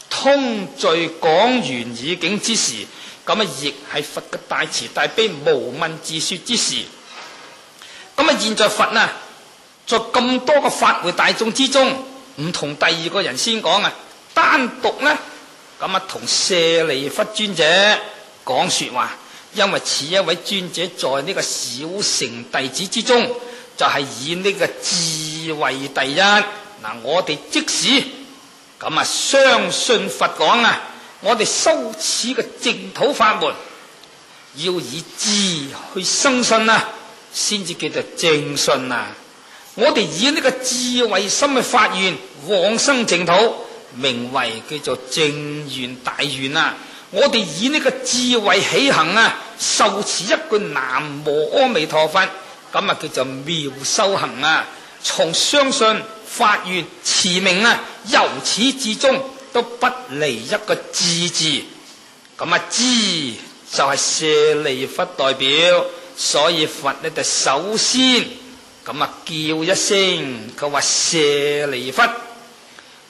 通序講完已經之時，咁亦係佛嘅大慈大悲無問自說之時。咁現在佛在咁多個法會大眾之中，唔同第二個人先講單獨咁同舍利弗尊者講說話，因為此一位尊者在呢個小乘弟子之中，就係以呢個智慧第一。我哋即使咁相信佛講我哋修持嘅淨土法門，要以智去生信啊，先至叫做正信啊！我哋以呢個智慧心去發願往生淨土，名為叫做正願大願啊！我哋以呢個智慧起行啊，受持一句南無阿彌陀佛，咁啊叫做妙修行啊！從相信、發願、持名啊，由始至終都不離一個智字。咁啊，智就係舍利弗代表，所以佛呢就首先咁啊叫一聲，佢話舍利弗。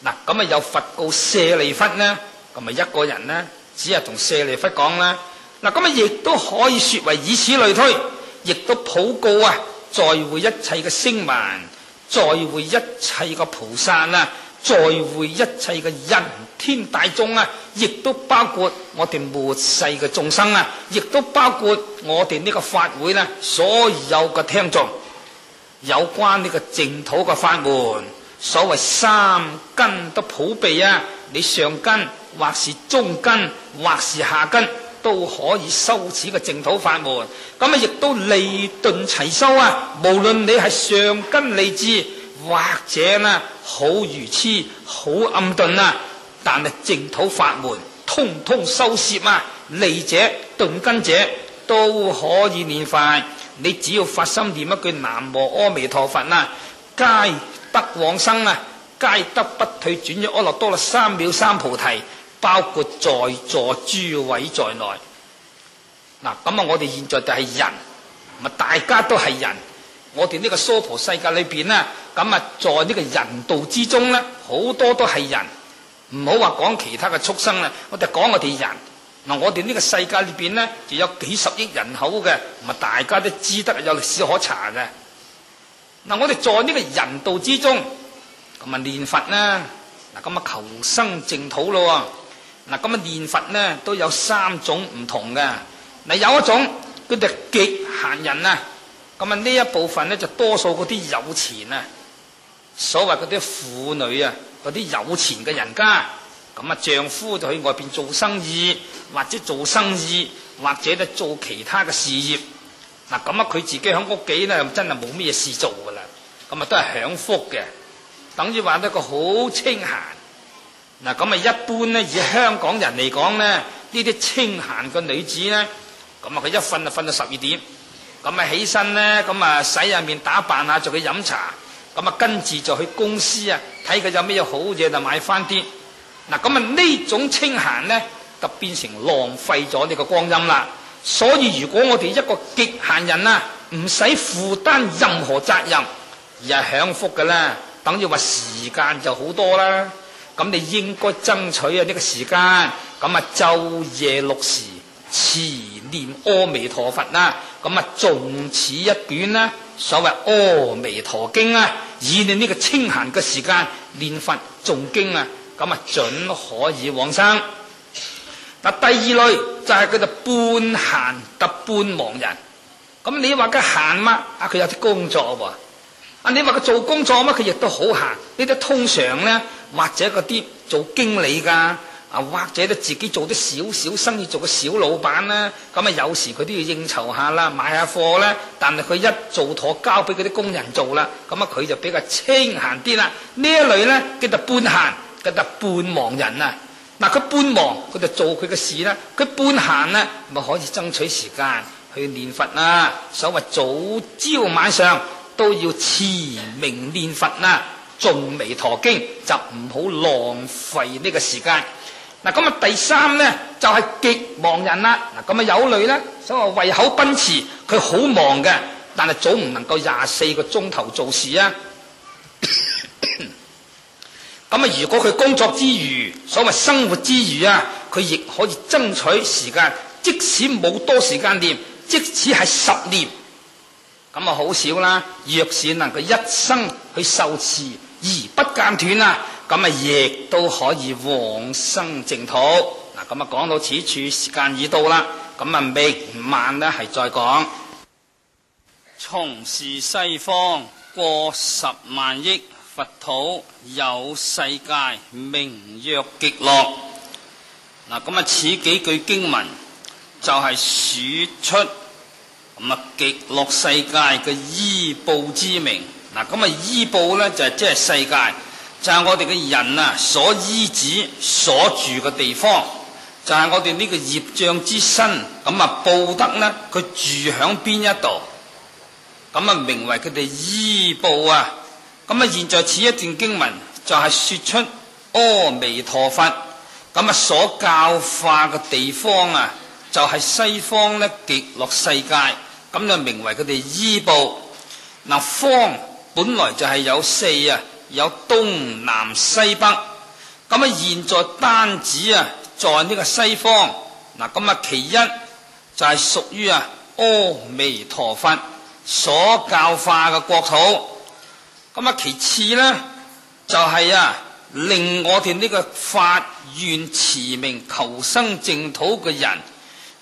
嗱，咁啊有佛告舍利弗呢，咁啊一個人呢，只係同舍利弗講啦。嗱，咁啊亦都可以說為以此類推，亦都普告啊，在會一切嘅聲聞，在會一切嘅菩薩啊，在會一切嘅人天大眾啊，亦都包括我哋末世嘅眾生啊，亦都包括我哋呢個法會呢所有嘅聽眾。有關呢個淨土嘅法門，所謂三根都普備啊，你上根或是中根或是下根都可以修持嘅淨土法門。咁啊亦都利鈍齊修啊，無論你係上根利智或者呢好愚痴好暗鈍啊，但係淨土法門通通收攝啊，利者鈍根者都可以念佛。你只要發心念一句南無阿彌陀佛啊，皆得往生啊，皆得不退轉於阿耨多羅三藐三菩提，包括在座諸位在內。嗱，咁啊，我哋現在就係人，咪大家都係人。我哋呢個娑婆世界裏邊呢，咁啊，在呢個人道之中呢，好多都係人，唔好話講其他嘅畜生啦，我哋講我哋人。嗱，我哋呢個世界裏邊呢，就有幾十億人口嘅，咪大家都知得有歷史可查嘅。嗱，我哋在呢個人道之中，咁啊念佛啦，嗱咁啊求生淨土咯。嗱，咁啊念佛呢都有三種唔同嘅。嗱，有一種叫做極閒人啊，咁啊呢一部分呢，就多數嗰啲有錢啊，所謂嗰啲婦女啊，嗰啲有錢嘅人家。咁啊，丈夫就去外邊做生意，或者做生意，或者咧做其他嘅事業。嗱，咁啊，佢自己喺屋企咧，真係冇咩事做噶啦。咁啊，都係享福嘅，等於話一個好清閒。嗱，咁啊，一般咧以香港人嚟講咧，呢啲清閒嘅女子咧，咁啊，佢一瞓就瞓到12點，咁啊起身咧，咁啊洗下面打扮下，就去飲茶，咁啊跟住就去公司啊，睇佢有咩好嘢就買翻啲。嗱，咁啊呢種清閒呢，就變成浪費咗呢個光陰啦。所以如果我哋一個極閒人啊，唔使負擔任何責任，而係享福嘅啦，等於話時間就好多啦。咁你應該爭取啊呢個時間，咁啊晝夜6時持念阿彌陀佛啦，咁啊誦此一卷啦，所謂阿彌陀經啊，以你呢個清閒嘅時間念佛誦經啊。咁啊，準可以往生。嗱，第二類就係佢哋半閒特半忙人。咁你話佢閒嗎？啊，佢有啲工作喎。啊，你話佢做工作嗎？佢亦都好閒。呢啲通常咧，或者嗰啲做經理㗎，啊，或者咧自己做啲少少生意，做個小老闆啦。咁啊，有時佢都要應酬下啦，買下貨咧。但係佢一做妥交俾嗰啲工人做啦，咁啊佢就比較清閒啲啦。呢一類咧叫做半閒。佢就半忙人啊！嗱，佢半忙，佢就做佢嘅事啦；佢半閒呢，咪可以爭取時間去念佛啦。所謂早朝晚上都要持名念佛啦，誦彌陀經就唔好浪費呢個時間。嗱，咁啊第三呢，就係極忙人啦。嗱，咁啊有類呢，所謂為口奔馳，佢好忙嘅，但係總唔能夠24個鐘頭做事啊。咁啊！如果佢工作之餘，所謂生活之餘啊，佢亦可以爭取時間，即使冇多時間念，即使係10年，咁啊好少啦。若是能夠一生去受持而不間斷啊，咁啊亦都可以往生淨土。嗱，咁啊講到此處，時間已到啦，咁啊明晚呢係再講。從是西方過10萬億。佛土有世界名曰極樂，嗱，咁啊，此幾句經文就係說出咁啊極樂世界嘅依報之名。嗱，咁啊依報咧就係即係世界，就係我哋嘅人啊所依止所住嘅地方，就係我哋呢個業障之身。咁啊報得咧，佢住響邊一度，咁啊名為佢哋依報啊。咁啊現在此一段經文就係說出阿彌陀佛咁啊所教化嘅地方啊，就係西方咧極樂世界，咁就名為佢哋依報。嗱，方本來就係有四啊，有東南西北。咁啊現在單指啊在呢個西方。嗱，咁啊其一就係屬於啊阿彌陀佛所教化嘅國土。咁啊其次呢，就係令我哋呢個發願持名求生淨土嘅人，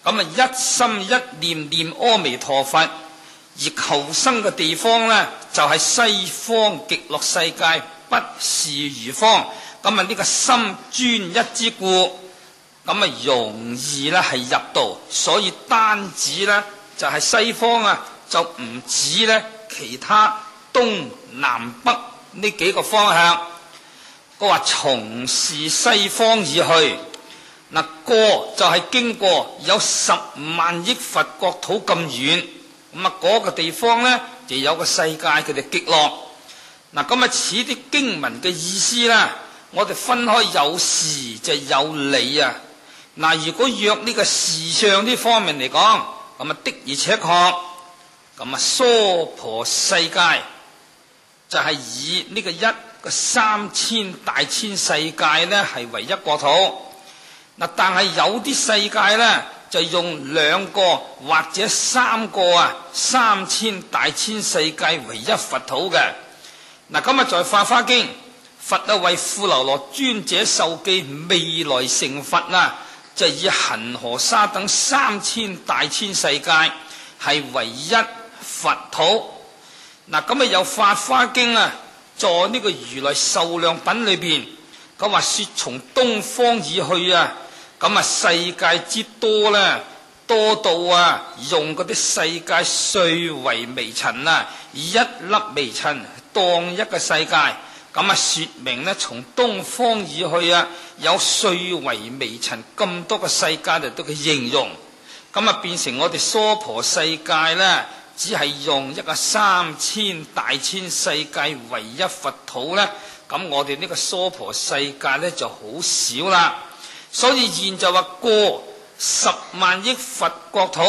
咁啊一心一念念阿彌陀佛而求生嘅地方呢，就係西方極樂世界，不是餘方。咁啊呢個心專一之故，咁啊容易咧係入道。所以單指呢，就係西方啊，就唔止呢其他東南北呢幾個方向。佢話從是西方而去，嗱過就係經過有10萬億佛國土咁遠，咁啊嗰個地方呢，就有個世界佢哋極樂。嗱咁啊此啲經文嘅意思啦，我哋分開有時就有理啊。嗱如果若呢個時相呢方面嚟講，咁啊的而且確，咁啊娑婆世界就係以呢個一個3000大千世界呢係唯一國土。嗱但係有啲世界呢，就用2個或者3個啊3000大千世界唯一佛土嘅。嗱今日在法華經，佛啊為富樓那尊者授記未來成佛啊，就以恒河沙等3000大千世界係唯一佛土。嗱咁啊有法華經啊，在呢個如來壽量品裏邊，佢話說從東方而去啊，咁啊世界之多呢，多到啊用嗰啲世界碎為微塵啊，以一粒微塵當一個世界，咁啊說明呢，從東方而去啊，有碎為微塵咁多個世界嚟到佢形容，咁啊變成我哋娑婆世界呢，只係用一個3000大千世界唯一佛土呢，咁我哋呢個娑婆世界呢就好少啦。所以現就話過10萬億佛國土，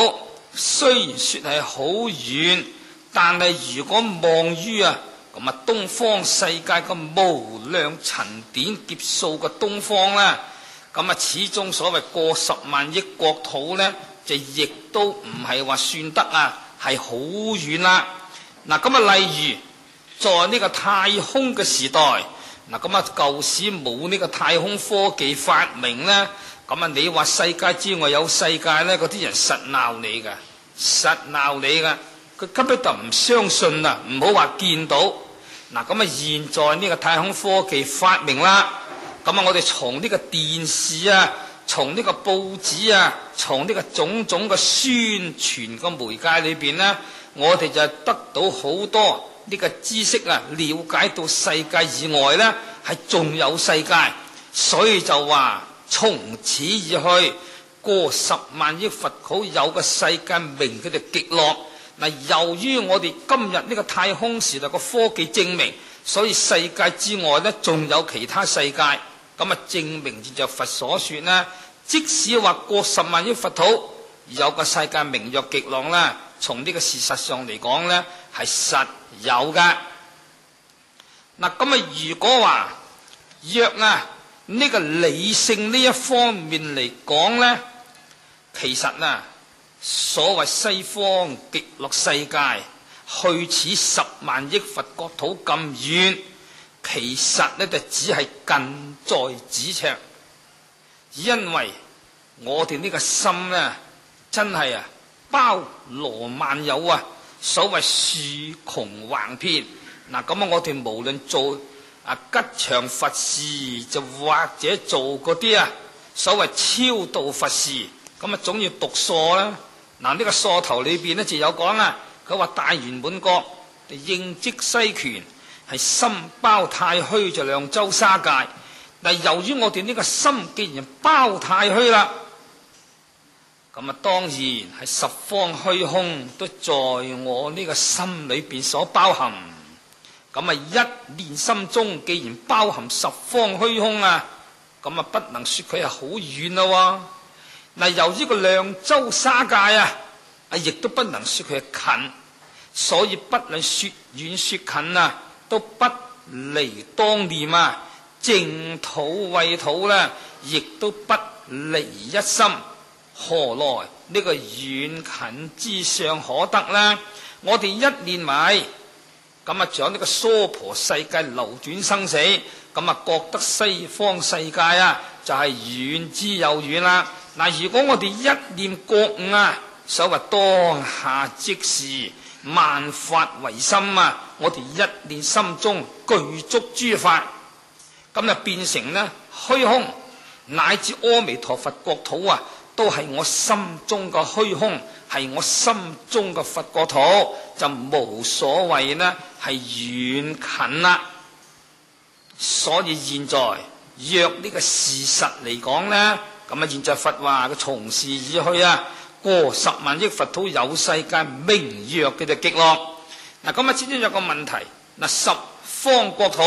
雖然說係好遠，但係如果望於啊咁啊東方世界咁無量塵典劫數嘅東方呢，咁啊始終所謂過10萬億國土呢，就亦都唔係話算得啊，係好遠啦。嗱咁啊例如在呢個太空嘅時代，嗱咁啊舊時冇呢個太空科技發明呢，咁啊你話世界之外有世界呢，嗰啲人實鬧你㗎，實鬧你㗎，佢根本就唔相信啊，唔好話見到。嗱咁啊現在呢個太空科技發明啦，咁啊我哋從呢個電視啊，從呢個報紙啊，從呢個種種嘅宣傳嘅媒介裏邊呢，我哋就得到好多呢個知識啊，了解到世界以外呢係仲有世界，所以就話從此而去過10萬億佛土有個世界名佢哋極樂。嗱由於我哋今日呢個太空時代個科技證明，所以世界之外呢仲有其他世界。咁啊證明就佛所說呢，即使話過10萬億佛土有個世界名曰極樂啦，從呢個事實上嚟講呢係實有噶。嗱咁啊如果話若啊呢個理性呢一方面嚟講呢，其實啊所謂西方極樂世界去此10萬億佛國土咁遠，其實呢就只係近在咫尺。因為我哋呢個心呢真係啊包羅萬有啊，所謂豎窮橫遍。嗱咁啊我哋無論做吉祥佛事，就或者做嗰啲所謂超度佛事，咁總要讀疏啦。嗱，呢個疏頭裏邊就有講啦，佢話大圓滿國應即西權，係心包太虛就兩洲沙界。嗱，由於我哋呢個心既然包太虛啦，咁當然係十方虛空都在我呢個心裏邊所包含。咁一念心中既然包含十方虛空啊，咁不能說佢係好遠咯。嗱，由於個兩洲沙界啊，亦都不能說佢係近，所以不論說遠說近啊，都不離當念啊，淨土穢土呢，亦都不離一心。何來呢個遠近之相可得呢？我哋一念埋，咁仲有呢個娑婆世界流轉生死，咁覺得西方世界啊就係遠之又遠啦。嗱，如果我哋一念覺悟啊，所謂當下即時萬法唯心啊，我哋一念心中具足諸法，咁就變成呢虛空，乃至阿彌陀佛國土啊，都係我心中嘅虛空，係我心中嘅佛國土，就無所謂呢係遠近啦。所以現在若呢個事實嚟講呢，咁現在佛話佢從事已去啊，過10萬億佛土有世界名曰嘅就極樂。嗱，咁始終有個問題，嗱，十方國土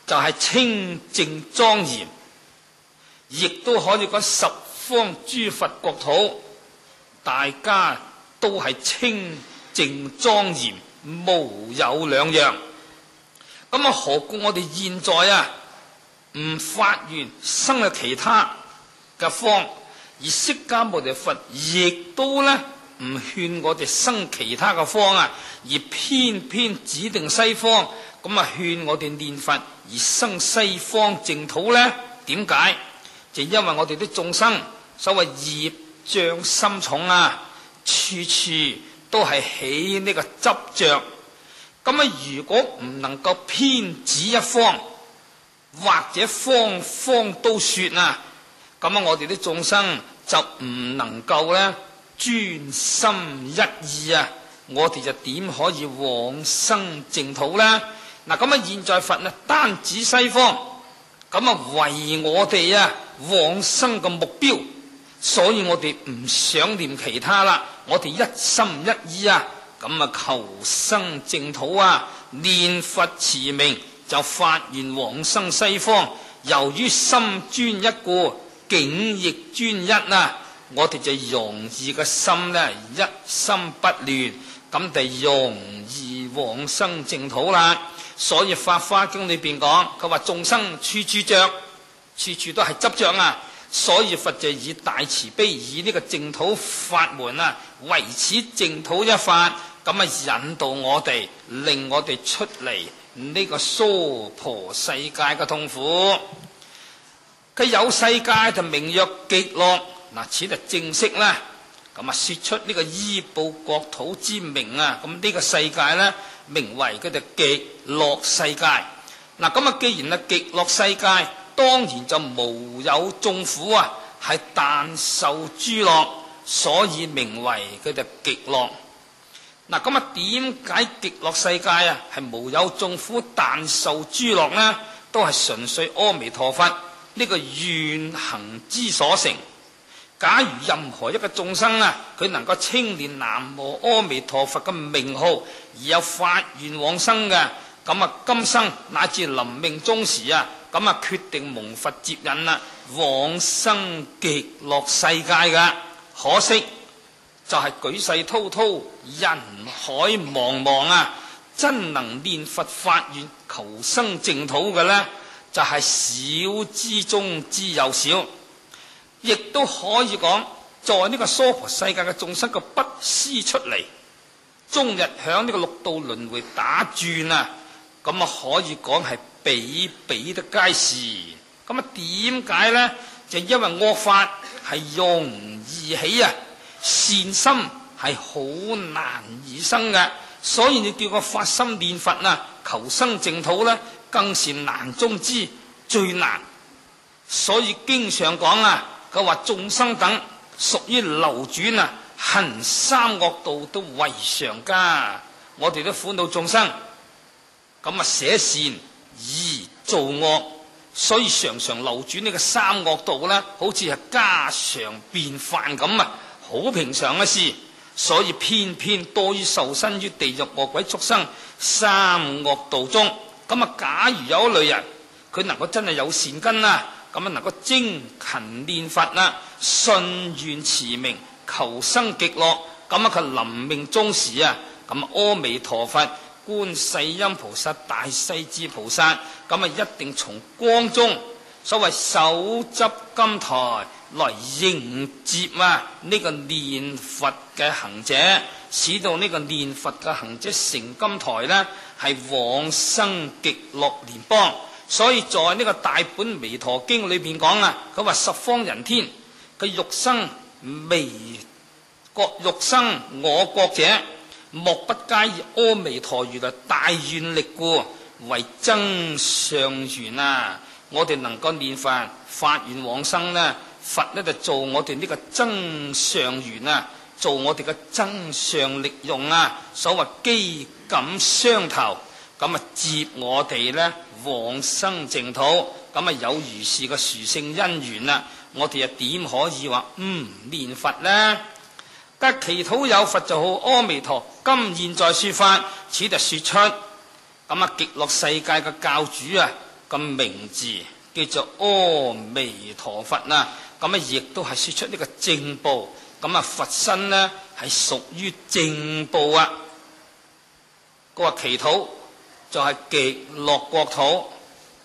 就係清淨莊嚴，亦都可以講十方諸佛國土，大家都係清淨莊嚴，無有兩樣。咁何故我哋現在啊唔發願生去其他嘅方，而釋迦牟尼佛亦都呢唔勸我哋生其他嘅方啊，而偏偏指定西方，咁勸我哋念佛而生西方淨土呢？點解？就因為我哋啲眾生所謂業障深重啊，處處都係起呢個執着。咁如果唔能夠偏指一方，或者方方都說啊，咁我哋啲眾生就唔能夠呢專心一意啊，我哋就點可以往生淨土呢？嗱，咁現在佛呢單指西方，咁為我哋啊往生嘅目標，所以我哋唔想念其他啦，我哋一心一意啊，咁求生淨土啊，念佛持名就發願往生西方。由於心專一故，境亦專一啊，我哋就容易個心呢一心不亂，咁就容易往生淨土啦。所以《法華經》裏邊講，佢話眾生處處着，處處都係執着啊。所以佛就以大慈悲，以呢個淨土法門啊，為此淨土一法，咁引導我哋，令我哋出嚟呢個娑婆世界嘅痛苦。佢有世界就名曰極樂，嗱，此就正式啦。咁說出呢個依報國土之名啊，咁呢個世界呢，名為佢哋極樂世界。嗱，咁既然係極樂世界，當然就無有眾苦啊，係但受諸樂，所以名為佢哋極樂。嗱，咁點解極樂世界啊係無有眾苦但受諸樂呢？都係純粹阿彌陀佛呢個願行之所成。假如任何一個眾生啊，佢能夠稱念南無阿彌陀佛嘅名號，而有發願往生嘅，咁今生乃至臨命終時啊，咁決定蒙佛接引啦，往生極樂世界嘅。可惜就係舉世滔滔，人海茫茫啊，真能念佛發願求生淨土嘅呢，就係少之中之又少。亦都可以講，在呢個娑婆世界嘅眾生嘅不思出嚟，終日響呢個六道輪迴打轉啊，咁可以講係比比得皆是。咁點解呢？就因為惡法係容易起啊，善心係好難以生嘅，所以你叫個發心念佛啊，求生淨土呢，更是難中之最難。所以經常講啊，佢話眾生等屬於流轉啊，行三惡道都為常家。我哋都苦惱眾生，咁啊捨善而造惡，所以常常流轉呢個三惡道呢，好似係家常便飯咁啊，好平常嘅事。所以偏偏多於受身於地獄惡鬼畜生三惡道中。咁啊，假如有一類人，佢能夠真係有善根啊，咁啊能夠精勤念佛啦，信願持名，求生極樂，咁啊佢臨命終時啊，咁啊阿彌陀佛、觀世音菩薩、大勢至菩薩，咁啊一定從光中，所謂手執金台來迎接啊呢個念佛嘅行者，使到呢個念佛嘅行者成金台呢，係往生極樂蓮邦。所以在呢個大本彌陀經裏邊講啊，佢話十方人天佢欲生我國者，莫不皆以阿彌陀如來大願力故，為增上緣啊！我哋能夠念佛發願往生呢，佛呢就做我哋呢個增上緣啊，做我哋嘅增上力用啊，所謂機感相投，咁啊接我哋呢往生淨土，咁啊有如是嘅殊勝因緣啦。我哋又點可以話念佛呢？得其土有佛就好，阿彌陀今現在說法，此就說出咁啊極樂世界嘅教主啊個名字叫做阿彌陀佛啦。咁啊亦都係說出呢個正報，咁啊佛身呢係屬於正報啊。佢話其土就係極樂國土，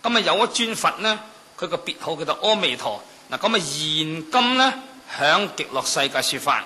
咁啊有一尊佛呢，佢個別號叫做阿彌陀。嗱，咁啊現今呢響極樂世界說法。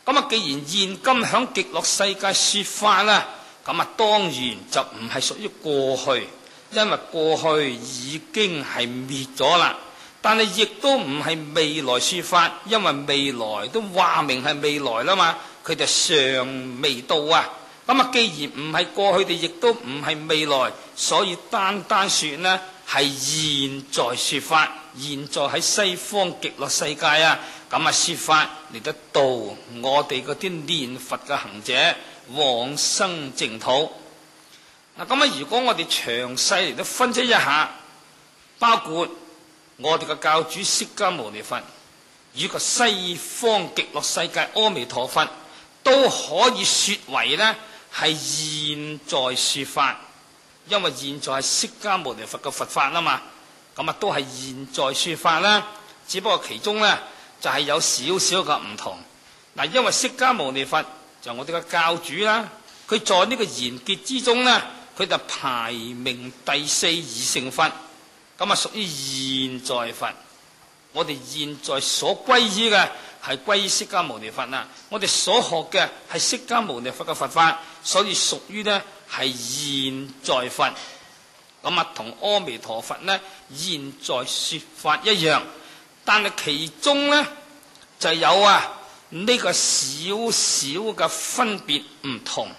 咁啊，既然現今響極樂世界說法啦，咁啊當然就唔係屬於過去，因為過去已經係滅咗啦。但係亦都唔係未來說法，因為未來都話明係未來啦嘛，佢哋尚未到啊。咁啊，既然唔係過去，佢哋亦都唔係未來，所以單單說呢係現在說法。現在喺西方極樂世界啊，咁啊說法嚟得到我哋嗰啲念佛嘅行者往生淨土。嗱，咁啊如果我哋詳細嚟到分析一下，包括我哋嘅教主釋迦牟尼佛與個西方極樂世界阿彌陀佛，都可以說為呢係現在說法，因為現在係釋迦牟尼佛嘅佛法啊嘛。咁啊，都係現在說法啦，只不過其中呢，就係有少少嘅唔同。嗱，因為釋迦牟尼佛就我哋嘅教主啦，佢在呢個賢劫之中呢，佢就排名第4而成佛，咁啊屬於現在佛。我哋現在所歸依嘅係歸依釋迦牟尼佛啦，我哋所學嘅係釋迦牟尼佛嘅佛法，所以屬於呢係現在佛。咁啊，同阿彌陀佛呢現在說法一樣，但係其中呢就有呢個少少嘅分別唔同，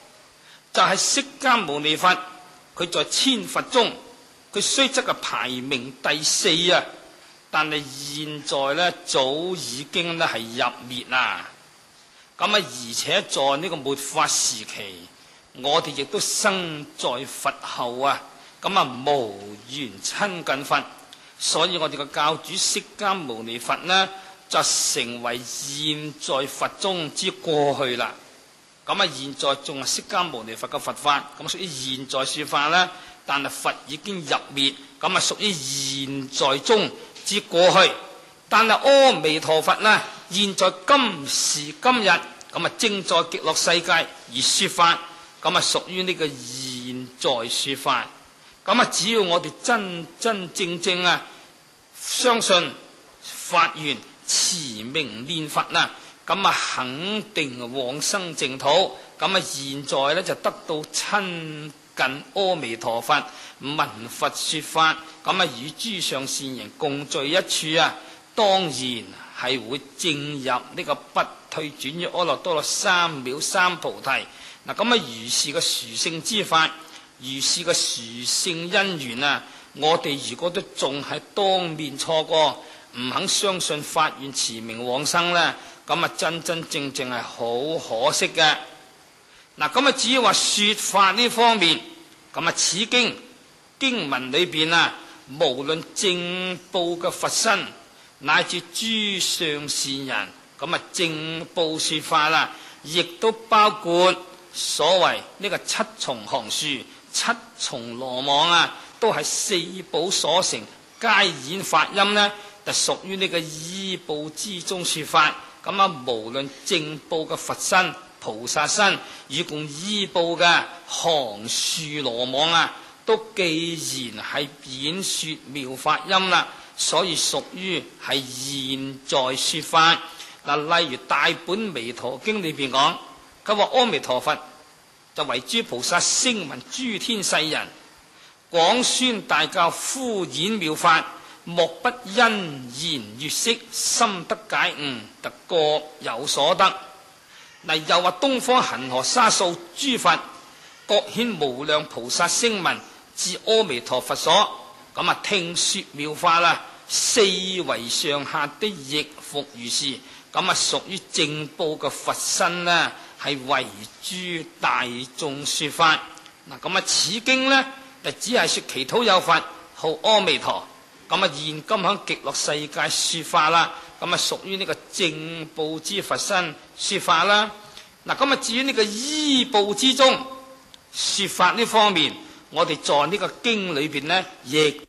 就係釋迦牟尼佛佢在千佛中，佢雖則嘅排名第4啊，但係現在呢早已經呢係入滅啦。咁啊，而且在呢個末法時期，我哋亦都生在佛後啊。咁啊，無緣親近佛，所以我哋嘅教主釋迦牟尼佛呢，就成為現在佛中之過去啦。咁啊，現在仲係釋迦牟尼佛嘅佛法，咁屬於現在說法啦。但係佛已經入滅，咁啊屬於現在中之過去。但係阿彌陀佛呢，現在今時今日，咁啊正在極樂世界而說法，咁啊屬於呢個現在說法。咁啊，只要我哋真真正正相信發願持名念佛啦，咁啊肯定往生淨土。咁啊現在呢，就得到親近阿彌陀佛，聞佛說法，咁啊與諸上善人共聚一處啊，當然係會證入呢個不退轉於阿耨多羅三藐三菩提。嗱，咁啊如是嘅殊勝之法，如是嘅殊勝因緣啊，我哋如果都仲係當面錯過，唔肯相信法願持名往生呢，咁啊真真正正係好可惜嘅。嗱，咁啊至於話說法呢方面，咁啊此經文裏邊啊，無論正報嘅佛身，乃至諸上善人，咁啊正報說法啦，亦都包括所謂呢個七重行樹、七重羅網啊，都係四寶所成，皆演法音呢，就屬於呢個依報之中說法。咁啊，無論正報嘅佛身、菩薩身，與共依報嘅行樹羅網啊，都既然係演說妙法音啦，所以屬於係現在說法。嗱，例如大本彌陀經裏邊講，佢話阿彌陀佛就為諸菩薩聲聞諸天世人，廣宣大教敷演妙法，莫不因言悅識，心得解悟，特各有所得。嗱，又話東方恒河沙數諸佛，各顯無量菩薩聲聞至阿彌陀佛所，咁啊聽說妙法啦，四維上下的亦復如是，咁啊屬於正報嘅佛身啦，係為諸大眾說法。嗱，咁啊此經呢，就只係說祈禱有佛號阿彌陀，咁啊現今響極樂世界說法啦，咁啊屬於呢個正報之佛身說法啦。嗱，咁啊至於呢個依報之中說法呢方面，我哋在呢個經裏邊呢，亦